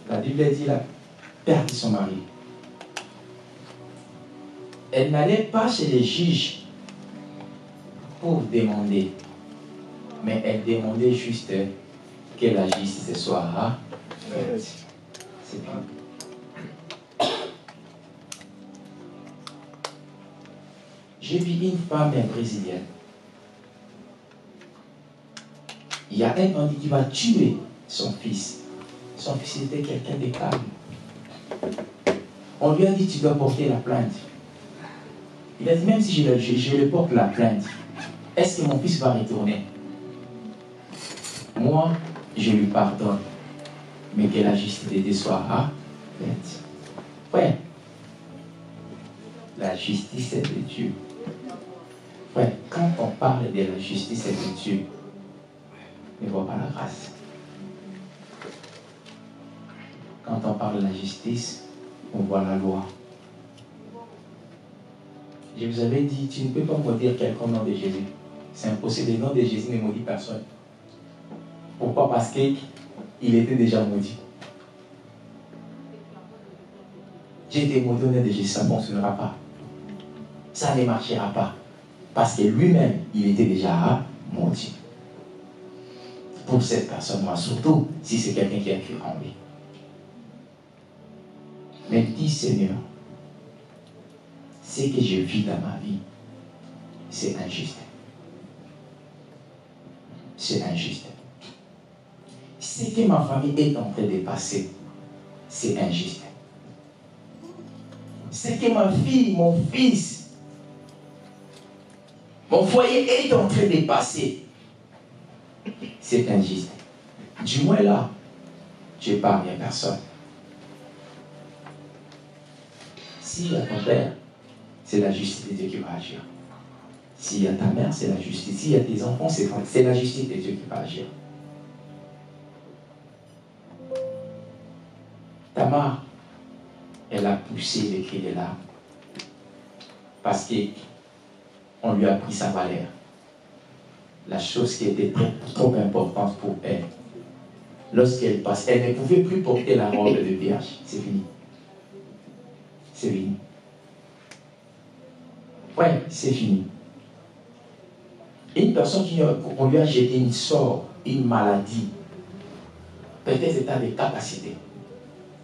la Bible dit, elle a perdu son mari. Elle n'allait pas chez les juges pour demander, mais elle demandait juste que la justice soit faite. C'est tout. J'ai vu une femme brésilienne. Il y a un bandit qui va tuer son fils. Son fils était quelqu'un de calme. On lui a dit, tu dois porter la plainte. Il a dit, même si je le porte la plainte, est-ce que mon fils va retourner? Moi, je lui pardonne. Mais que la justice de Dieu soit faite. Ouais. La justice de Dieu. Ouais, quand on parle de la justice de Dieu, ne voit pas la grâce. Quand on parle de la justice, on voit la loi. Je vous avais dit, tu ne peux pas maudire quelqu'un au nom de Jésus. C'est impossible, le nom de Jésus ne maudit personne. Pourquoi? Parce qu'il était déjà maudit. J'ai été maudit au nom de Jésus, ça ne fonctionnera pas. Ça ne marchera pas. Parce que lui-même, il était déjà maudit. Pour cette personne-là, surtout si c'est quelqu'un qui a cru en lui. Mais dis, Seigneur, ce que je vis dans ma vie, c'est injuste. c'est injuste. Ce que ma famille est en train de passer, c'est injuste. Ce que ma fille, mon fils, mon foyer est en train de passer, c'est injuste. Du moins là, je n'épargne personne. S'il y a ton père, c'est la justice de Dieu qui va agir. S'il y a ta mère, c'est la justice. S'il y a tes enfants, c'est la justice de Dieu qui va agir. Tamar, elle a poussé les cris de larmes parce qu'on lui a pris sa valeur. La chose qui était trop importante pour elle. Lorsqu'elle passe, elle ne pouvait plus porter la robe de vierge. C'est fini. C'est fini. Ouais, c'est fini. Une personne on lui a jeté une sort, une maladie, peut-être état de capacité,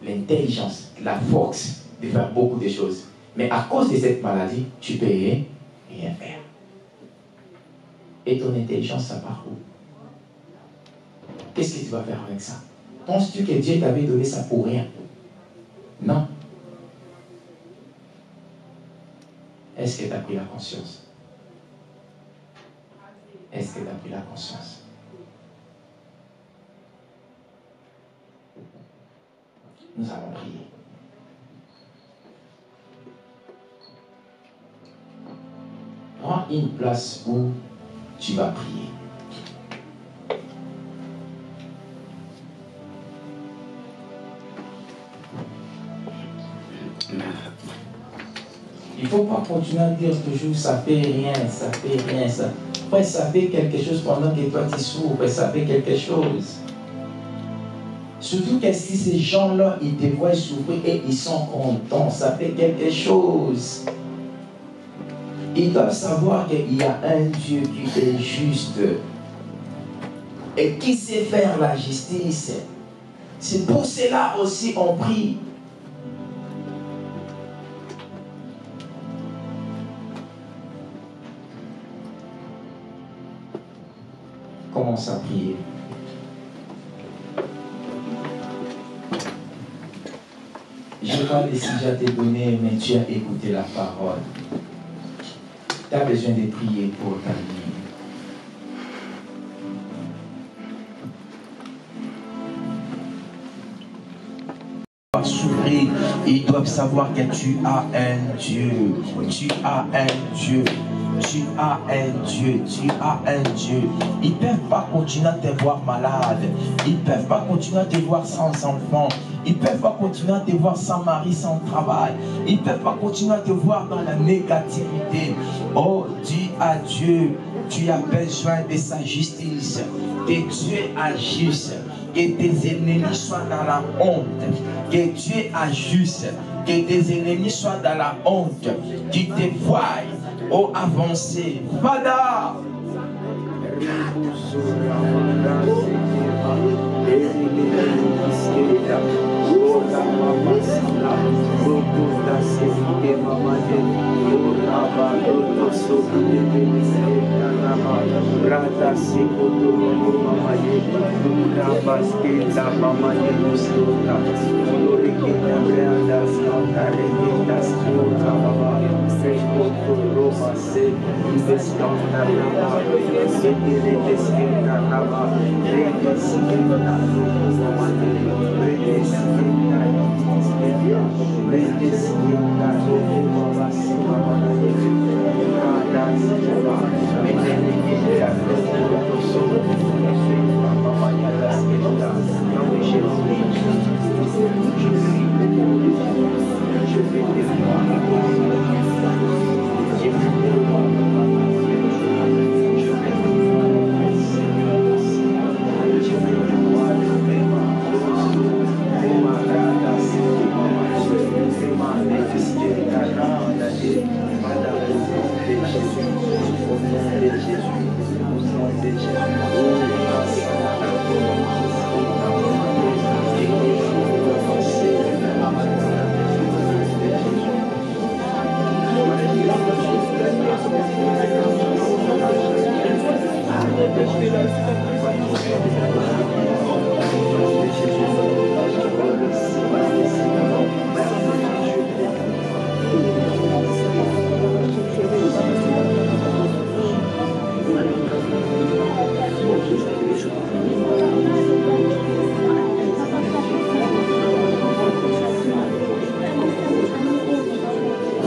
l'intelligence, la force de faire beaucoup de choses. Mais à cause de cette maladie, tu peux rien faire. Et ton intelligence, ça part où? Qu'est-ce que tu vas faire avec ça? Penses-tu que Dieu t'avait donné ça pour rien? Non. Est-ce que tu as pris la conscience? Est-ce que tu as pris la conscience? Nous allons prier. Prends une place où tu vas prier. Il ne faut pas continuer à dire toujours ça fait rien, ça fait rien, ça. Ouais, ça fait quelque chose pendant que toi tu souffres, ça fait quelque chose. Surtout que si ces gens-là, ils te voient souffrir et ils sont contents, ça fait quelque chose. Ils doivent savoir qu'il y a un Dieu qui est juste et qui sait faire la justice. C'est pour cela aussi on prie. Commence à prier. Je ne sais pas si j'ai te donné, mais tu as écouté la parole. Tu as besoin de prier pour ta vie. Souffrir, ils doivent savoir que tu as un Dieu. Tu as un Dieu. Tu as un Dieu, tu as un Dieu. Ils ne peuvent pas continuer à te voir malade. Ils ne peuvent pas continuer à te voir sans enfant. Ils ne peuvent pas continuer à te voir sans mari, sans travail. Ils ne peuvent pas continuer à te voir dans la négativité. Oh, dis à Dieu, tu as besoin de sa justice. Que Dieu agisse. Que tes ennemis soient dans la honte. Que Dieu agisse. Que tes ennemis soient dans la honte. Qui te voient. Oh, avancez. Fada.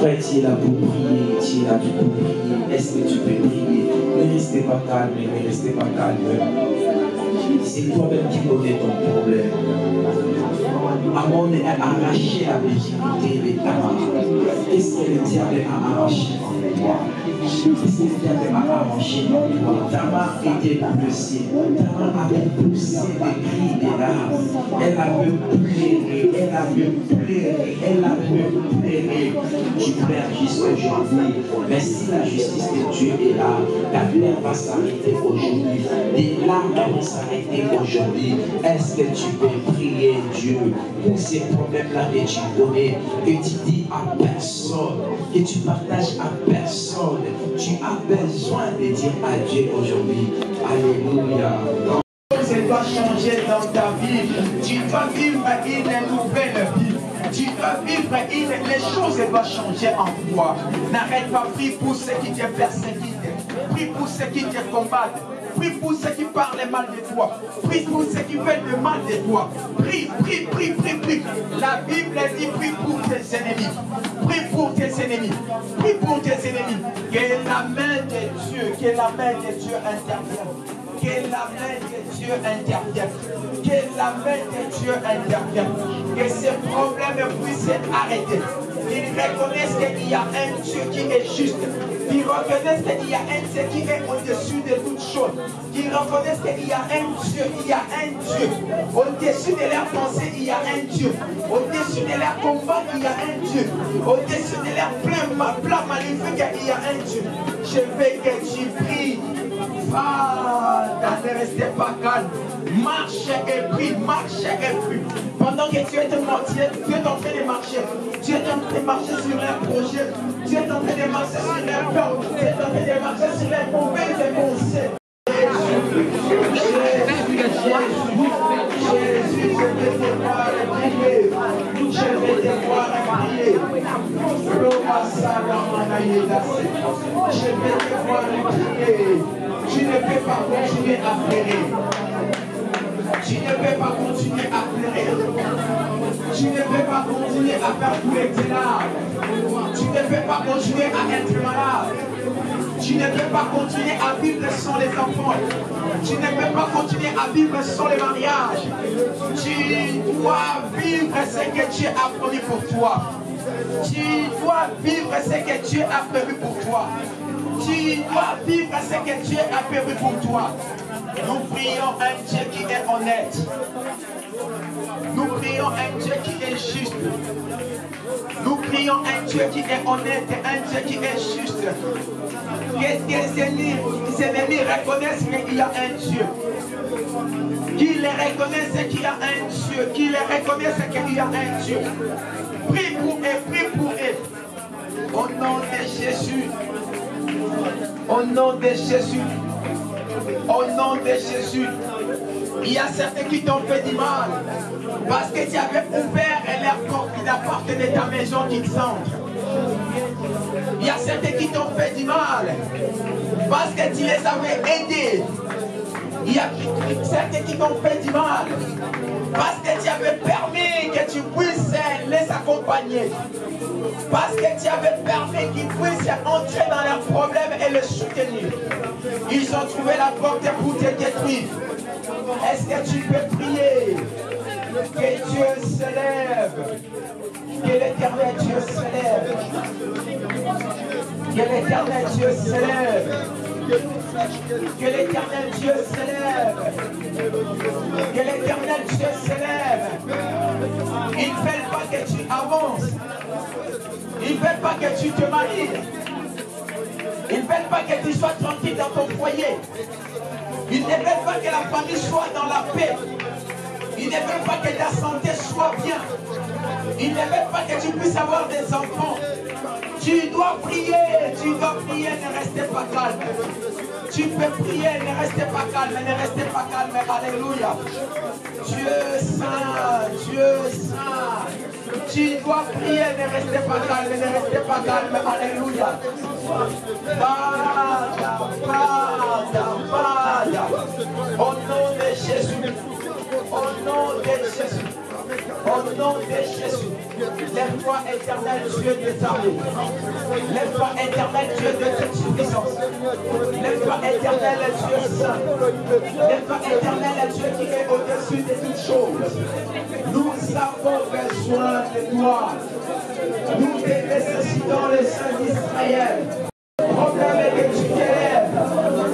Frère, tu es là pour prier, tu es là pour prier. Est-ce que tu peux prier? Ne restez pas calme, ne restez pas calme. C'est toi-même qui connais ton problème. Amon a arraché la virginité de Tamar. Qu'est-ce que le diable a arraché en toi? Qu'est-ce que le diable a arraché en toi? Tamar était blessée. Tamar avait poussé des cris, des larmes. Elle avait pleuré, elle avait pleuré, elle avait pleuré. Tu pleures jusqu'aujourd'hui. Mais si la justice de Dieu est là, la pleurs va s'arrêter aujourd'hui. Les larmes vont s'arrêter aujourd'hui. Est-ce que tu peux prier Dieu pour ces problèmes-là que tu connais, que tu dis à personne, que tu partages à personne? Tu as besoin de dire à Dieu aujourd'hui. Alléluia. Ça doit changer dans ta vie. Tu dois vivre une nouvelle vie. Tu dois vivre les choses doivent changer en toi. N'arrête pas, prie pour ceux qui te persécutent. Prie pour ceux qui te combattent. Prie pour ceux qui parlent mal de toi. Prie pour ceux qui veulent le mal de toi. Prie, prie, prie, prie, prie. La Bible dit prie pour tes ennemis. Prie pour tes ennemis. Prie pour tes ennemis. Que la main de Dieu, que la main de Dieu intervienne. Que la main de Dieu intervienne. Que la main de Dieu intervienne. Que ces problèmes puissent arrêter. Ils reconnaissent qu'il y a un Dieu qui est juste. Ils reconnaissent qu'il y a un Dieu qui est au-dessus de toutes choses. Ils reconnaissent qu'il y a un Dieu, il y a un Dieu. Au-dessus de leurs pensées, il y a un Dieu. Au-dessus de leurs combats, il y a un Dieu. Au-dessus de leurs plans maléfiques, il y a un Dieu. Je veux que tu pries. Ne restez pas calme. Marche et prie, marche et prie. Pendant que tu es mortier, tu es en train de marcher. Tu es en train de marcher sur un projet. Tu es en train de marcher sur un plan. Tu es en train de marcher sur un mauvais pensées. Jésus, je vais te voir prier. Je vais te voir prier. Je vais te voir prier. Tu ne peux pas continuer à pleurer. Tu ne peux pas continuer à pleurer. Tu ne peux pas continuer à faire couler tes larmes. Tu ne peux pas continuer à être malade. Tu ne peux pas continuer à vivre sans les enfants. Tu ne peux pas continuer à vivre sans les mariages. Tu dois vivre ce que Dieu a promis pour toi. Tu dois vivre ce que Dieu a prévu pour toi. Tu dois vivre ce que Dieu a prévu pour toi. Nous prions un Dieu qui est honnête. Nous prions un Dieu qui est juste. Nous prions un Dieu qui est honnête, un Dieu qui est juste. Que tes ennemis reconnaissent qu'il y a un Dieu. Qu'ils reconnaissent qu'il y a un Dieu. Qu'ils reconnaissent qu'il y a un Dieu. Prie pour eux, prie pour eux. Au nom de Jésus. Au nom de Jésus. Au nom de Jésus. Il y a certains qui t'ont fait du mal parce que tu avais ouvert la porte de ta maison qui s'entre. Il y a certains qui t'ont fait du mal parce que tu les avais aidés. Il y a certains qui t'ont fait du mal parce que tu avais permis que tu puisses les accompagner. Parce que tu avais permis qu'ils puissent entrer dans leurs problèmes et les soutenir. Ils ont trouvé la porte pour te détruire. Est-ce que tu peux prier que Dieu se lève? Que l'éternel Dieu se lève. Que l'éternel Dieu se lève. Que l'éternel Dieu se lève. Que l'éternel Dieu se lève. Ils ne veulent pas que tu avances. Ils ne veulent pas que tu te maries. Ils ne veulent pas que tu sois tranquille dans ton foyer. Ils ne veulent pas que la famille soit dans la paix. Ils ne veulent pas que ta santé soit bien. Ils ne veulent pas que tu puisses avoir des enfants. Tu dois prier, ne restez pas calme. Tu peux prier, ne restez pas calme, ne restez pas calme. Alléluia. Dieu saint, Dieu saint. Tu dois prier, ne restez pas calme, ne restez pas calme. Alléluia. Au nom de Jésus. Au nom de Jésus. Au Au nom de Jésus. Lève-toi, éternel Dieu de ta vie. Lève-toi, éternel Dieu de toute puissance. Lève-toi, éternel Dieu saint. Lève-toi, éternel Dieu qui est au-dessus de toutes choses. Nous avons besoin de toi. Nous te nécessitons, le Saint d'Israël. Proclame que tu t'élèves.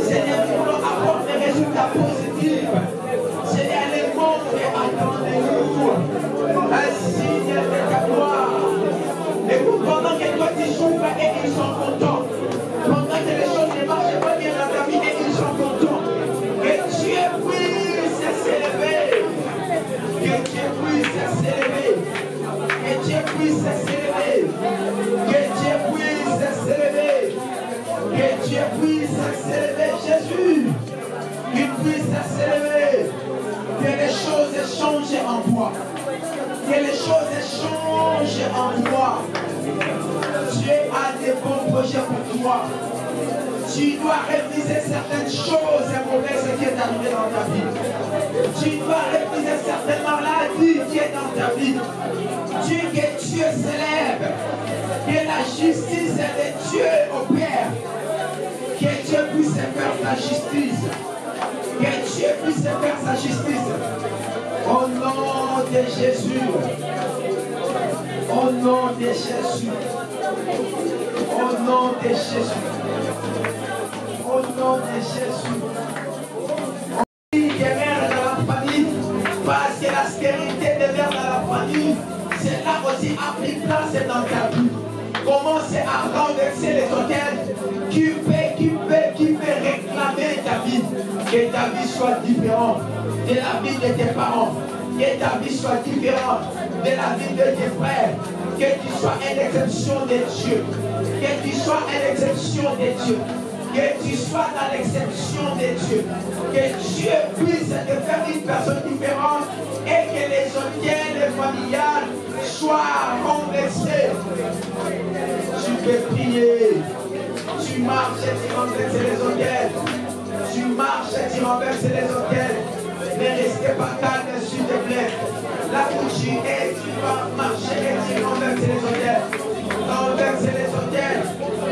Seigneur, nous voulons apporter des résultats positifs. Seigneur, les mondes attendent de nous un signe de ta gloire. Écoute, pendant que toi tu souffres et ils sont contents. Pendant que les choses ne marchent pas bien dans ta vie et ils sont contents. Que Dieu puisse s'élever. Que Dieu puisse s'élever. Que Dieu puisse s'élever. Que Dieu puisse s'élever. Que Dieu puisse s'élever. Jésus, qu'il puisse s'élever. Que les choses changent en toi. Que les choses changent en toi. Dieu a des bons projets pour toi. Tu dois réviser certaines choses mauvaises qui est arrivé dans ta vie. Tu dois réviser certaines maladies qui est dans ta vie. Que Dieu s'élève. Que la justice de Dieu opère. Que Dieu puisse faire sa justice. Que Dieu puisse faire sa justice. Au nom de Jésus. Au nom de Jésus. Au nom de Jésus. Au nom de Jésus. Guérir dans la famille. Parce que la stérilité demeure dans la famille. C'est là aussi a pris place dans ta vie. Commence à renverser les hôtels qui peut réclamer ta vie. Que ta vie soit différente de la vie de tes parents. Que ta vie soit différente de la vie de tes frères. Que tu sois une exception de Dieu. Que tu sois une exception de Dieu. Que tu sois dans l'exception de Dieu. Que Dieu puisse te faire une personne différente et que les hôtels familiales soient renversés. Tu peux prier. Tu marches et tu renverses les hôtels. Tu marches et tu renverses les hôtels. Ne restez pas calme, s'il te plaît. Là où tu es, tu vas marcher et tu renverses les hôtels. Renverse les hôtels.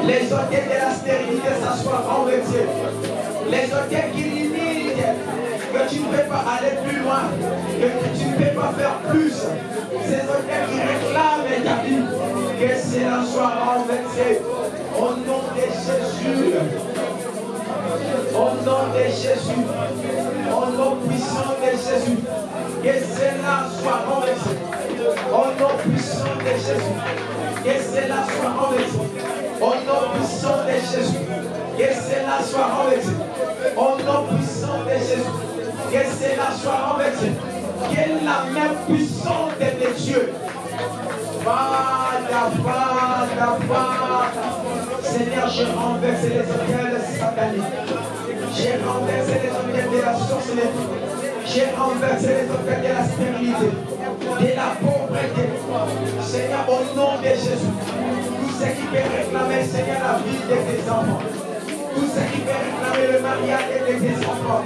Les hôtels de la stérilité, ça soit renversé. Les hôtels qui limitent, que tu ne peux pas aller plus loin, que tu ne peux pas faire plus. Ces hôtels qui réclament ta vie, que cela soit renversé. Au nom de Jésus. Au nom de Jésus. Au nom puissant de Jésus. Que cela soit renversé. Au nom puissant de Jésus. Que cela soit renversé. Au nom puissant de Jésus. Que cela soit renversé. Au nom puissant de Jésus. Que cela soit renversé. Que la main puissante de Dieu. Seigneur, je renverse les hôtels sataniques. J'ai renversé les hôtels de la sorcellerie. J'ai renversé les hôtels de la stérilité, de la pauvreté. Seigneur, au nom de Jésus, tout ce qui peut réclamer, Seigneur, la vie de tes enfants. Tout ce qui peut réclamer le mariage de tes enfants.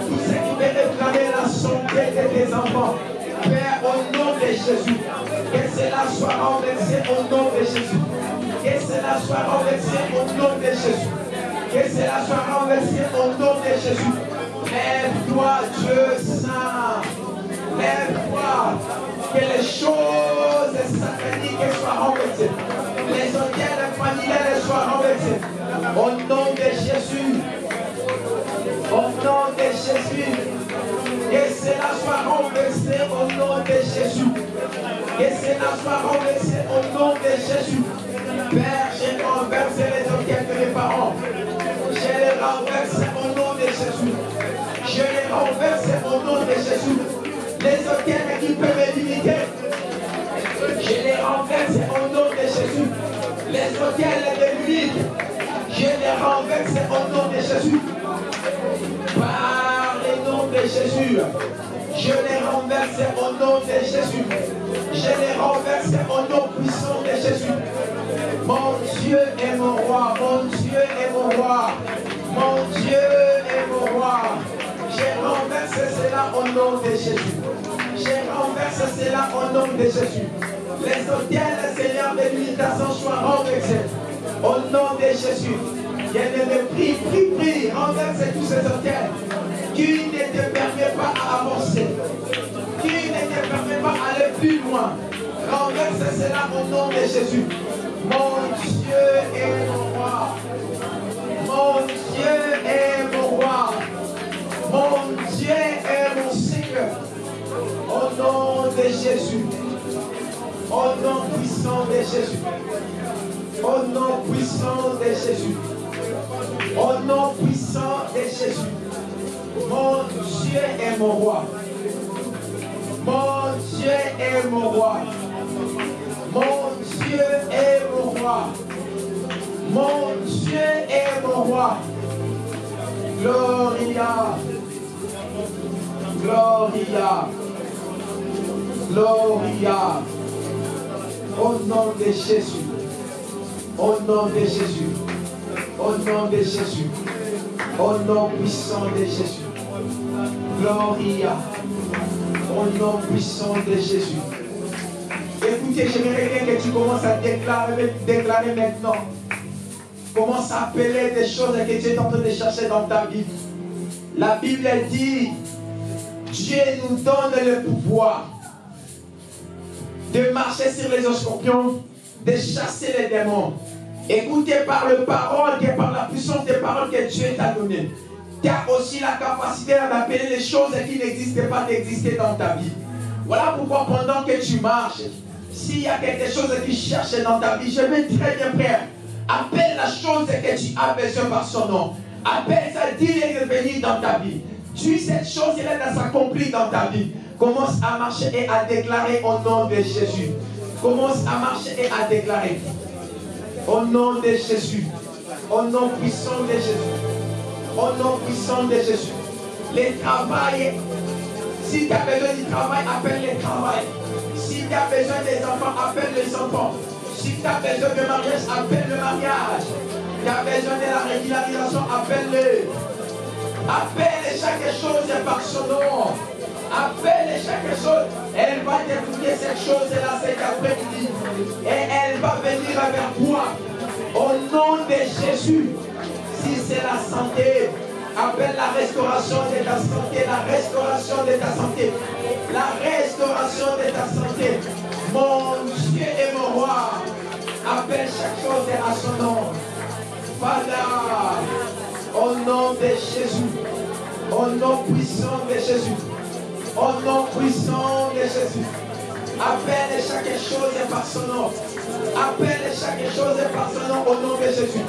Tout ce qui peut réclamer la santé de tes enfants. Père, au nom de Jésus, que cela soit renversé au nom de Jésus. Que cela soit renversé au nom de Jésus. Que cela soit renversé au nom de Jésus. Lève-toi, Dieu saint. Lève-toi. Que les choses sataniques soient renversées. Les hôtels familiales soient renversés. Au nom de Jésus. Au nom de Jésus. Que cela soit renversé au nom de Jésus. Que cela soit renversé au nom de Jésus. Père, j'ai renversé les hôtels de mes parents. Je les renverse au nom de Jésus. Je les renverse au nom de Jésus. Les hôtels qui peuvent me limiter. Je les renverse au nom de Jésus. Les hôtels de limite. Je les renverse au nom de Jésus. Par le nom de Jésus. Je les renverse au nom de Jésus. Je les renverse au nom puissant de Jésus. Mon Dieu est mon roi. Mon Dieu est mon roi. Mon Dieu est mon roi. Je renverse cela au nom de Jésus. Je renverse renverse cela au nom de Jésus. Les hôtels, Seigneur, de l'imitation soient renversés. Au nom de Jésus. Bien-aimé, prie, renverse tous ces hôtels qui ne te permettent pas à avancer, qui ne te permettent pas à aller plus loin. Renverse cela au nom de Jésus. Mon Dieu est mon roi. Mon Dieu est mon roi. Mon Dieu est mon Seigneur. Au nom de Jésus. Au nom puissant de Jésus. Au nom puissant de Jésus. Au nom puissant de Jésus. Mon Dieu est mon roi. Mon Dieu est mon roi. Mon Dieu est mon roi. Mon Dieu est mon roi. Gloria. Gloria. Gloria. Au nom de Jésus. Au nom de Jésus. Au nom de Jésus. Au nom puissant de Jésus. Gloria. Au nom puissant de Jésus. Écoutez, j'aimerais bien que tu commences à déclarer maintenant. Commence à appeler des choses que tu es en train de chercher dans ta vie. La Bible dit, Dieu nous donne le pouvoir de marcher sur les scorpions, de chasser les démons. Écoutez, par le parole, par la puissance des paroles que Dieu t'a données, tu as aussi la capacité d'appeler les choses qui n'existent pas d'exister dans ta vie. Voilà pourquoi pendant que tu marches, s'il y a quelque chose qui cherche dans ta vie, je vais très bien frère. Appelle la chose que tu as besoin par son nom. Appelle ça, dis-le de venir dans ta vie. Dis cette chose, elle est s'accomplir dans ta vie. Commence à marcher et à déclarer au nom de Jésus. Commence à marcher et à déclarer. Au nom de Jésus. Au nom puissant de Jésus. Au nom puissant de Jésus. Les travail. Si tu as besoin du travail, appelle le travail. Si tu as besoin des enfants, appelle les enfants. Si tu as besoin de mariage, appelle le mariage. Tu as besoin de la régularisation, appelle-le. Appelle chaque chose par son nom. Appelle chaque chose. Elle va t'écouter cette chose-là cet après-midi. Et elle va venir vers toi. Au nom de Jésus. Si c'est la santé, appelle la restauration de ta santé. La restauration de ta santé. La restauration de ta santé. Mon Dieu est mon roi. Appelle chaque chose à son nom. Father, au nom de Jésus. Au nom puissant de Jésus. Au nom puissant de Jésus. Appelle chaque chose par son nom. Appelle chaque chose par son nom au nom de Jésus.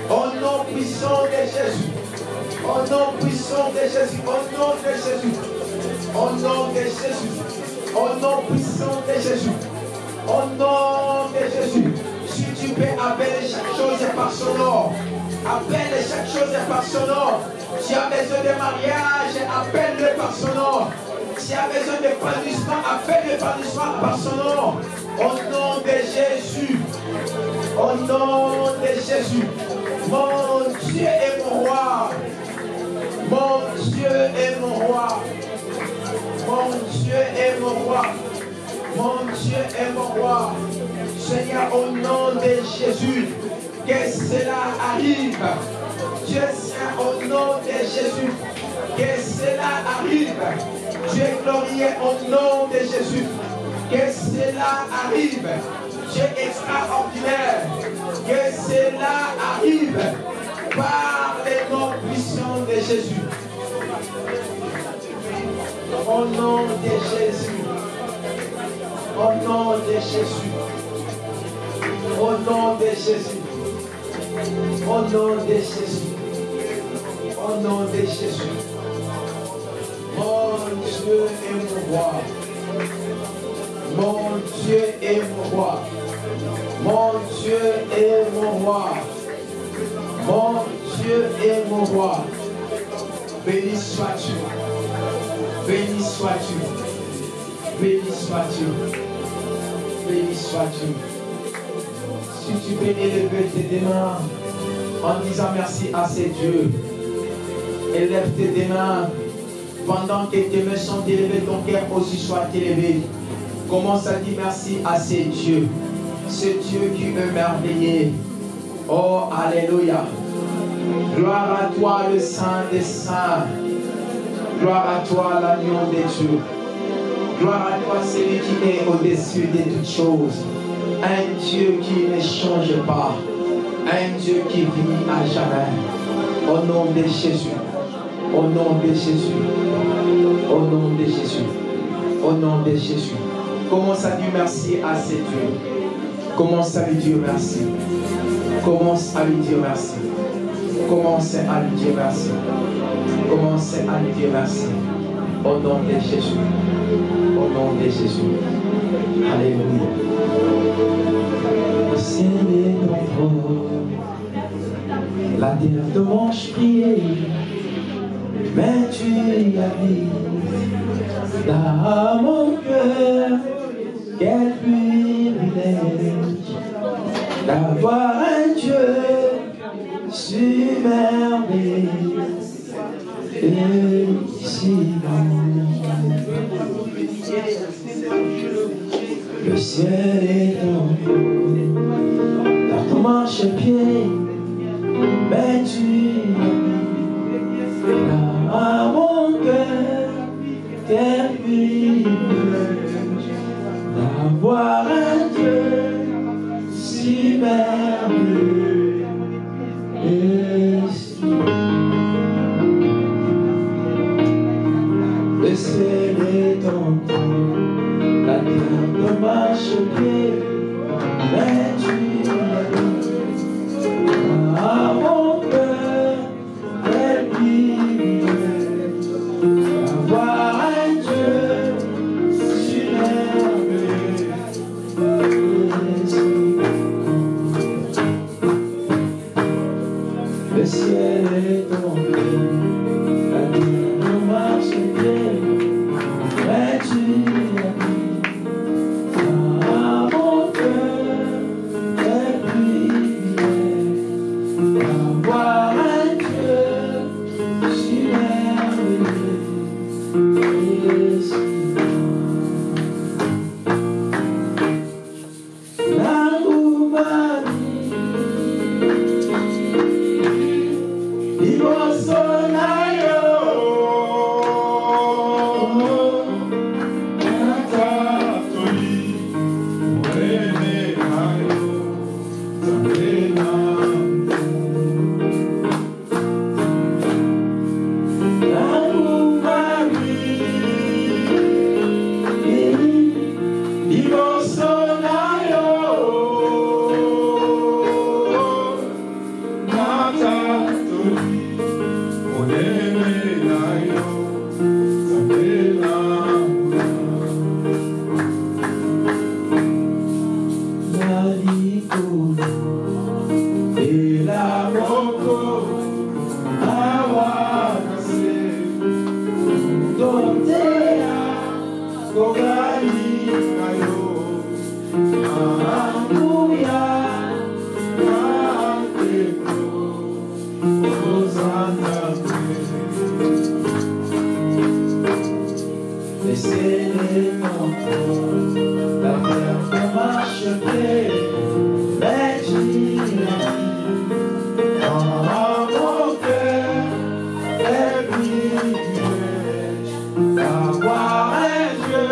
Au nom puissant de Jésus. Au nom puissant de Jésus. Au nom de Jésus. Au nom de Jésus. Au nom puissant de Jésus. Au nom de Jésus. Si tu peux appeler chaque chose par son nom. Appelle chaque chose par son nom. Si tu as besoin de mariage, appelle-le par son nom. Si tu as besoin d'épanouissement, appelle l'épanouissement par son nom. Au nom de Jésus. Au nom de Jésus. Mon Dieu est mon roi. Mon Dieu est mon roi. Mon Dieu est mon roi. Mon Dieu est mon roi. Seigneur, au nom de Jésus, que cela arrive. Dieu Saint, au nom de Jésus, que cela arrive. Dieu glorieux, au nom de Jésus, que cela arrive. Dieu extraordinaire, que cela arrive par le nom puissant de Jésus. Au nom de Jésus. Au nom de Jésus. Au nom de Jésus. Au nom de Jésus. Au nom de Jésus. Mon Dieu est mon roi. Mon Dieu est mon roi. Mon Dieu est mon roi. Mon Dieu est mon roi. Béni sois-tu. Béni sois-tu. Béni sois-tu. Béni sois-tu. Si tu peux élever tes mains en disant merci à ces dieux. Élève tes mains pendant que tes mains sont élevées, ton cœur aussi soit élevé. Commence à dire merci à ces dieux. Ce Dieu qui veut merveiller. Oh, alléluia. Gloire à toi, le Saint des Saints. Gloire à toi, l'agneau des dieux. Gloire à toi, celui qui est au-dessus de toutes choses. Un Dieu qui ne change pas. Un Dieu qui vit à jamais. Au nom de Jésus. Au nom de Jésus. Au nom de Jésus. Au nom de Jésus. Commence à dire merci à ces dieux. Commence à lui dire merci. Commence à lui dire merci. Commence à lui dire merci. Commence à lui dire merci. Au nom de Jésus. Au nom de Jésus. Alléluia. Le ciel est en feu. La terre te mange prier. Mais tu y habites. Dans mon cœur, quel privilège d'avoir un Dieu si merveilleux et si bon. Le ciel est en haut, dans ton marchepied, mais tu habites dans mon cœur. Quel privilège d'avoir un Dieu si merveilleux et si bon. Le ciel est en haut, la terre te marche-pied, mais tu habites dans mon cœur. Quel privilège d'avoir le ciel est tombé, la terre marche bien, mais tu habites dans mon cœur. Quel privilège d'avoir un Dieu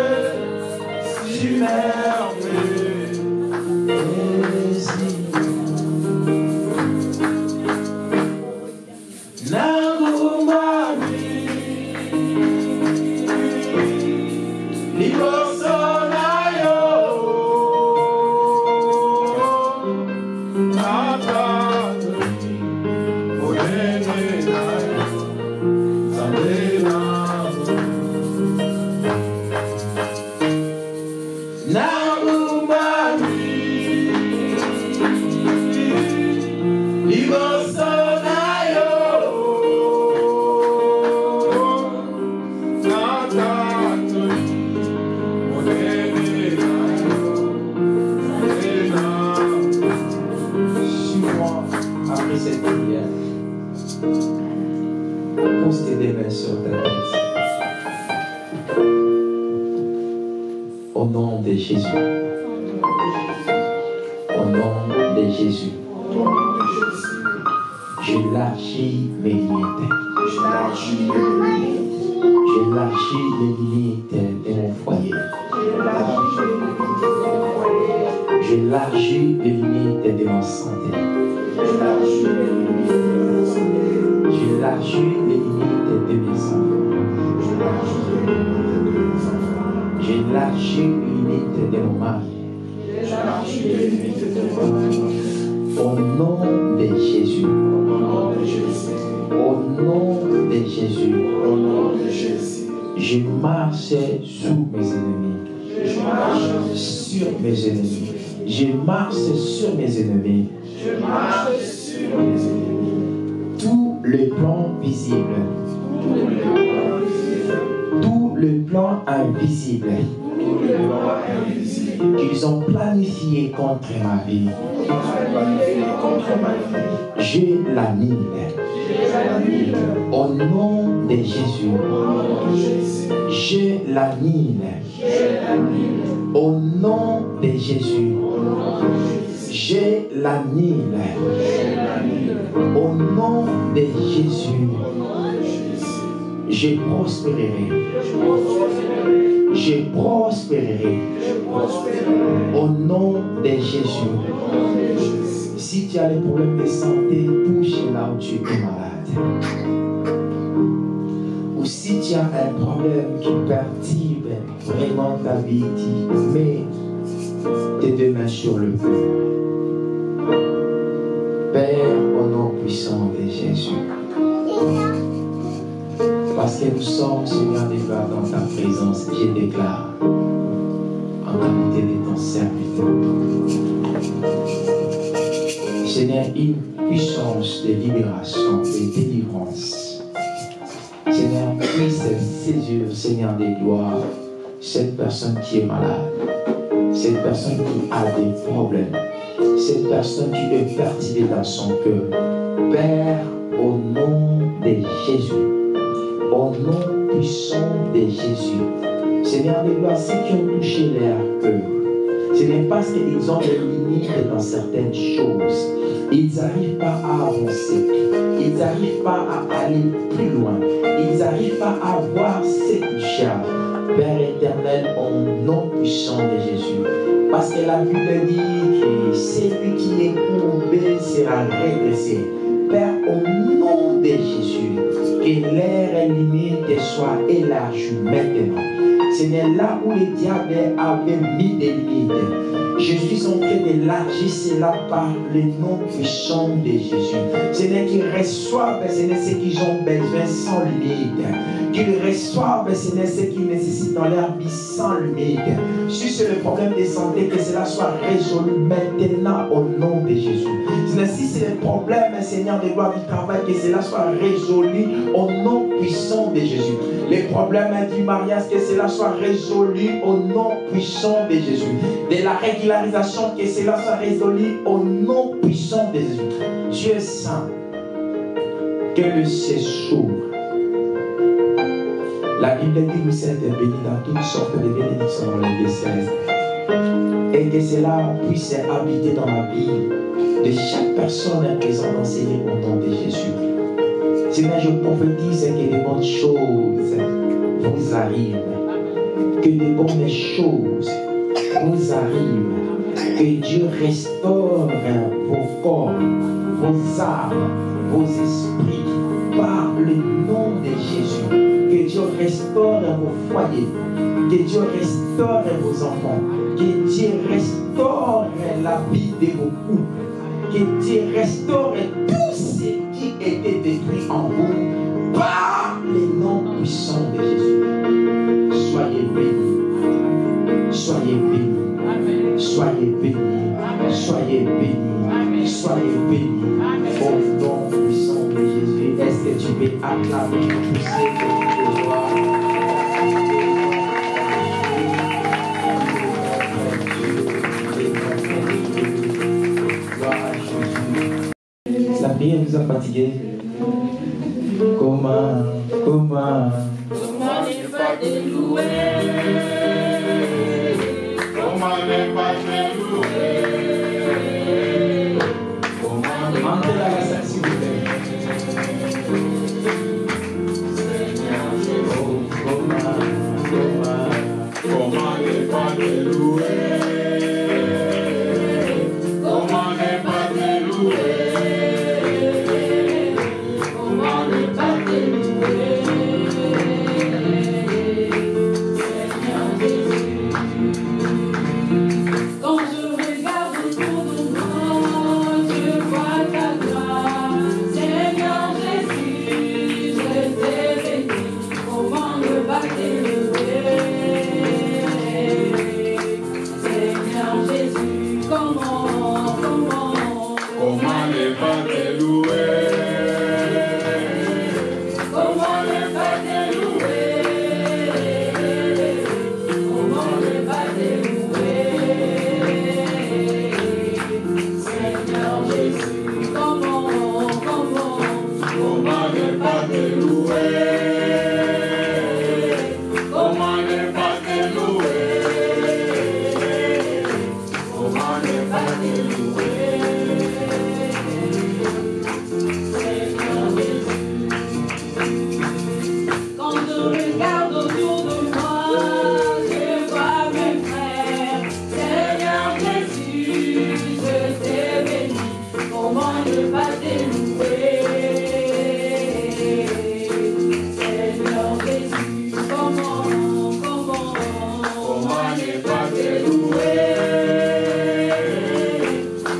si merveilleux et si bon. L'amour m'a dit, Now Jésus. Au nom de Jésus. J'élargis mes limites. J'élargis les limites de mon foyer. J'élargis les limites de ma santé. J'élargis les limites de mes enfants. J'élargis les limites de mon mari. Au nom de Jésus. Au nom de Jésus. Je marche sous mes ennemis. Sur mes ennemis. Je marche sur mes ennemis. Tout le plan visible. Tout le plan invisible qu'ils ont planifié contre ma vie, je l'annule. Au nom de Jésus, je l'annule. Au nom de Jésus, je l'annule. Au nom de Jésus, je prospérerai. Je prospérerai. Au nom de Jésus. Si tu as des problèmes de santé, touche là où tu es malade. Ou si tu as un problème qui perturbe vraiment ta vie, mets tes deux mains sur le cœur. Père, au nom puissant de Jésus. Parce que nous sommes, Seigneur, déclarés dans ta présence, je déclare, en qualité de ton serviteur, Seigneur, une puissance de libération, de délivrance. Seigneur, puisse saisir, Seigneur, des gloires, cette personne qui est malade, cette personne qui a des problèmes, cette personne qui est perturbée dans son cœur. Père, au nom de Jésus, au nom puissant de Jésus, Seigneur, des gloires, ceux qui ont touché leur cœur, ce n'est pas parce qu'ils ont des limites dans certaines choses. Ils n'arrivent pas à avancer. Ils n'arrivent pas à aller plus loin. Ils n'arrivent pas à voir ce qu'ils cherchent. Père éternel, au nom puissant de Jésus. Parce que la Bible dit que celui qui est courbé sera redressé. Père, au nom de Jésus, que l'air limite soit élargi maintenant. Ce n'est là où le diable avait mis des limites. Je suis en train d'élargir cela par le nom puissant de Jésus. Ce n'est qu'ils reçoivent, ce n'est ce qu'ils ont besoin sans limite. Qu'ils reçoivent, ce n'est ce qu'ils nécessitent dans leur vie sans limite. Si c'est le problème de santé, que cela soit résolu maintenant au nom de Jésus. Si c'est le problème, Seigneur, de gloire du travail, que cela soit résolu au nom puissant de Jésus. Les problèmes du mariage, que cela soit résolu au nom puissant de Jésus. De la régularisation, que cela soit résolu au nom puissant de Jésus. Dieu saint, que le ciel s'ouvre. La Bible dit que vous êtes bénis dans toutes sortes de bénédictions dans les lieux célestes. Et que cela puisse habiter dans la vie de chaque personne présente dans ces lieux au nom de Jésus. Seigneur, je prophétise que de bonnes choses vous arrivent. Que de bonnes choses vous arrivent. Que Dieu restaure vos corps, vos âmes, vos esprits par le nom de Jésus. Que Dieu restaure vos foyers. Que Dieu restaure vos enfants. Que Dieu restaure la vie de vos couples. Que Dieu restaure tout ce qui était détruit en vous par le nom puissant de Jésus. Soyez bénis. Soyez bénis. Soyez bénis. Soyez bénis. Soyez bénis. Au nom puissant de Jésus. Est-ce que tu peux acclamer tous ceux qui te voient? La prière nous a fatigués. Comment ne pas te louer? Comment ne pas te louer? Demandez la grâce, s'il vous plaît. Comment ne pas te louer? Comment ne pas te louer? Comment ne pas te louer? Seigneur Jésus. Quand je regarde autour de moi, je vois ta grâce. Seigneur Jésus, je t'ai béni. Comment ne pas te louer? Seigneur Jésus, comment ne pas te louer? Comment ne pas te louer? comment ne pas te louer? Seigneur Jésus, comment ne pas te louer? Comment ne pas te louer? Comment ne pas te louer? Seigneur Jésus. Quand je regarde autour de moi, je vois mes frères. Seigneur Jésus, je t'ai béni. Comment ne pas te louer? Seigneur Jésus, comment ne pas te louer?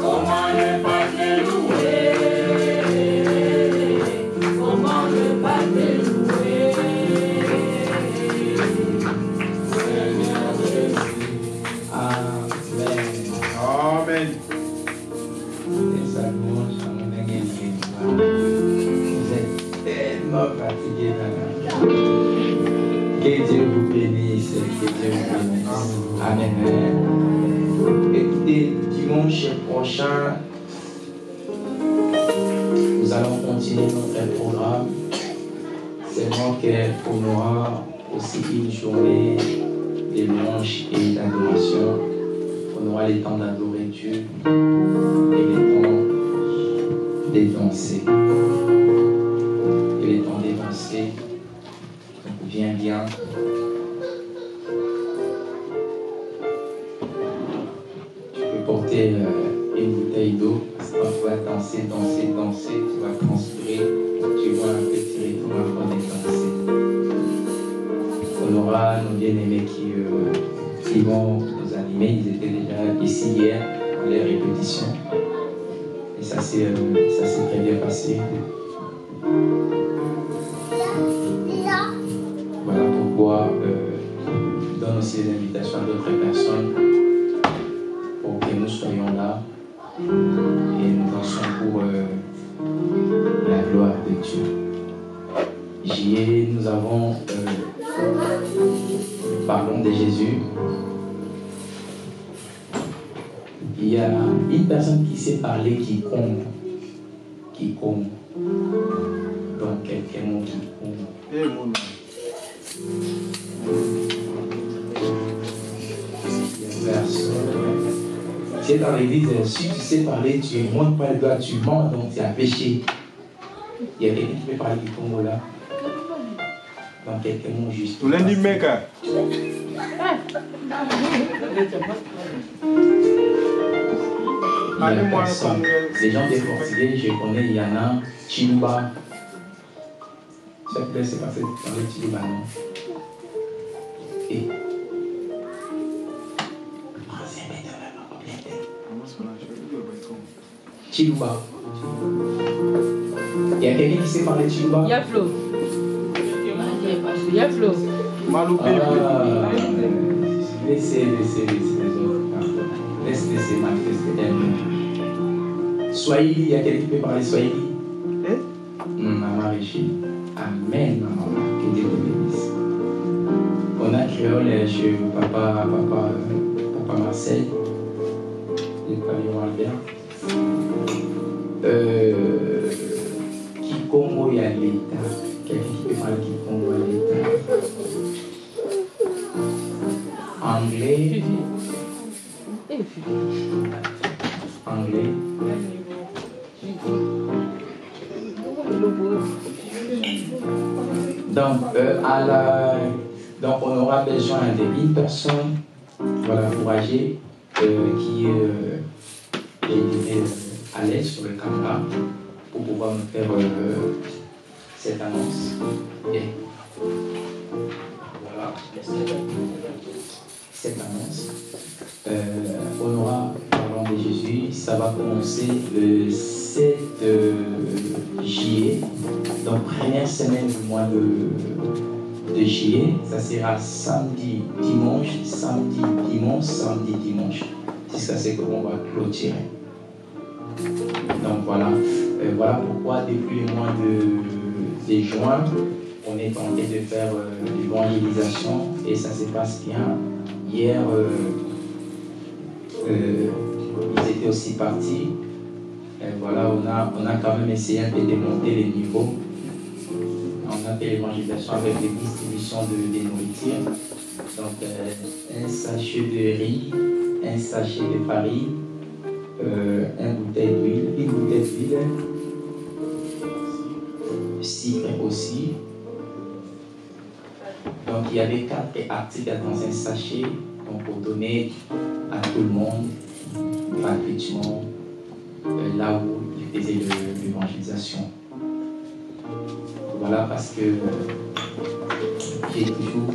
Comment ne pas te louer? comment ne pas te louer? Seigneur Jésus. Amen. Amen. Et sa louange à mon dernier lieu. Vous êtes tellement fatigués dans la vie. Que Dieu vous bénisse, que Dieu vous bénisse. Amen. Écoutez, dimanche prochain, nous allons continuer notre programme. Seulement qu'on aura aussi une journée de louange et d'adoration. On aura le temps d'adorer Dieu et le temps de danser. Et le temps de danser. Donc viens bien. Tu peux porter une bouteille d'eau. Parce que quand tu vas danser, tu vas transpirer. Tu vas un petit rythme avant de danser. On aura nos bien-aimés qui vont nous animer. Ils étaient déjà ici hier pour les répétitions. Et ça s'est très bien passé. Voilà pourquoi je donne aussi des invitations à d'autres personnes pour que nous soyons là et nous dansons pour la gloire de Dieu. Nous avons parlons de Jésus. Il y a une personne qui sait parler qui compte. Donc quelqu'un qui compte. C'est dans l'église, si tu sais parler, tu ne montres pas le doigt, tu mens, donc c'est un péché. Il y a quelqu'un qui peut parler du Congo là. Donc quelqu'un mot juste. Tu l'as dit, mec. Les gens des Portugais, je connais, il y en a, Chiluba. Ça te laisse passer dans le Chiluba, non? Et. Chiluba. Il y a quelqu'un qui sait parler Chiluba? Il y a Flo. Il y a Flo. Laissez les autres. Laissez manifester elle. Swahili, il y a quelqu'un qui peut parler Swahili? Maman Régie. Amen, maman. Que Dieu te bénisse. On a créole chez papa Marcel. Il parle bien. Kikongo ya l'État. Quelqu'un qui peut parler Kikongo à l'État. Anglais. Anglais. Donc, on aura besoin d'une personne, voilà, couragée, qui est à l'aise sur le caméra pour pouvoir nous faire cette annonce. Et voilà, cette annonce. On aura, parlant de Jésus, ça va commencer le 7 juillet, donc première semaine du mois de juillet. Ça sera samedi, dimanche, samedi, dimanche, samedi, dimanche. Jusqu'à ce qu'on va clôturer. Donc voilà, voilà pourquoi depuis le mois de juin, on est en train de faire l'évangélisation et ça se passe bien. Hier, ils étaient aussi partis. Voilà, on a quand même essayé un peu de monter les niveaux. On a fait l'évangélisation avec des distributions de nourriture. Donc, un sachet de riz, un sachet de farine, une bouteille d'huile, sucre aussi. Donc, il y avait 4 articles dans un sachet donc, pour donner à tout le monde gratuitement là où il faisait l'évangélisation. Voilà, parce que j'ai toujours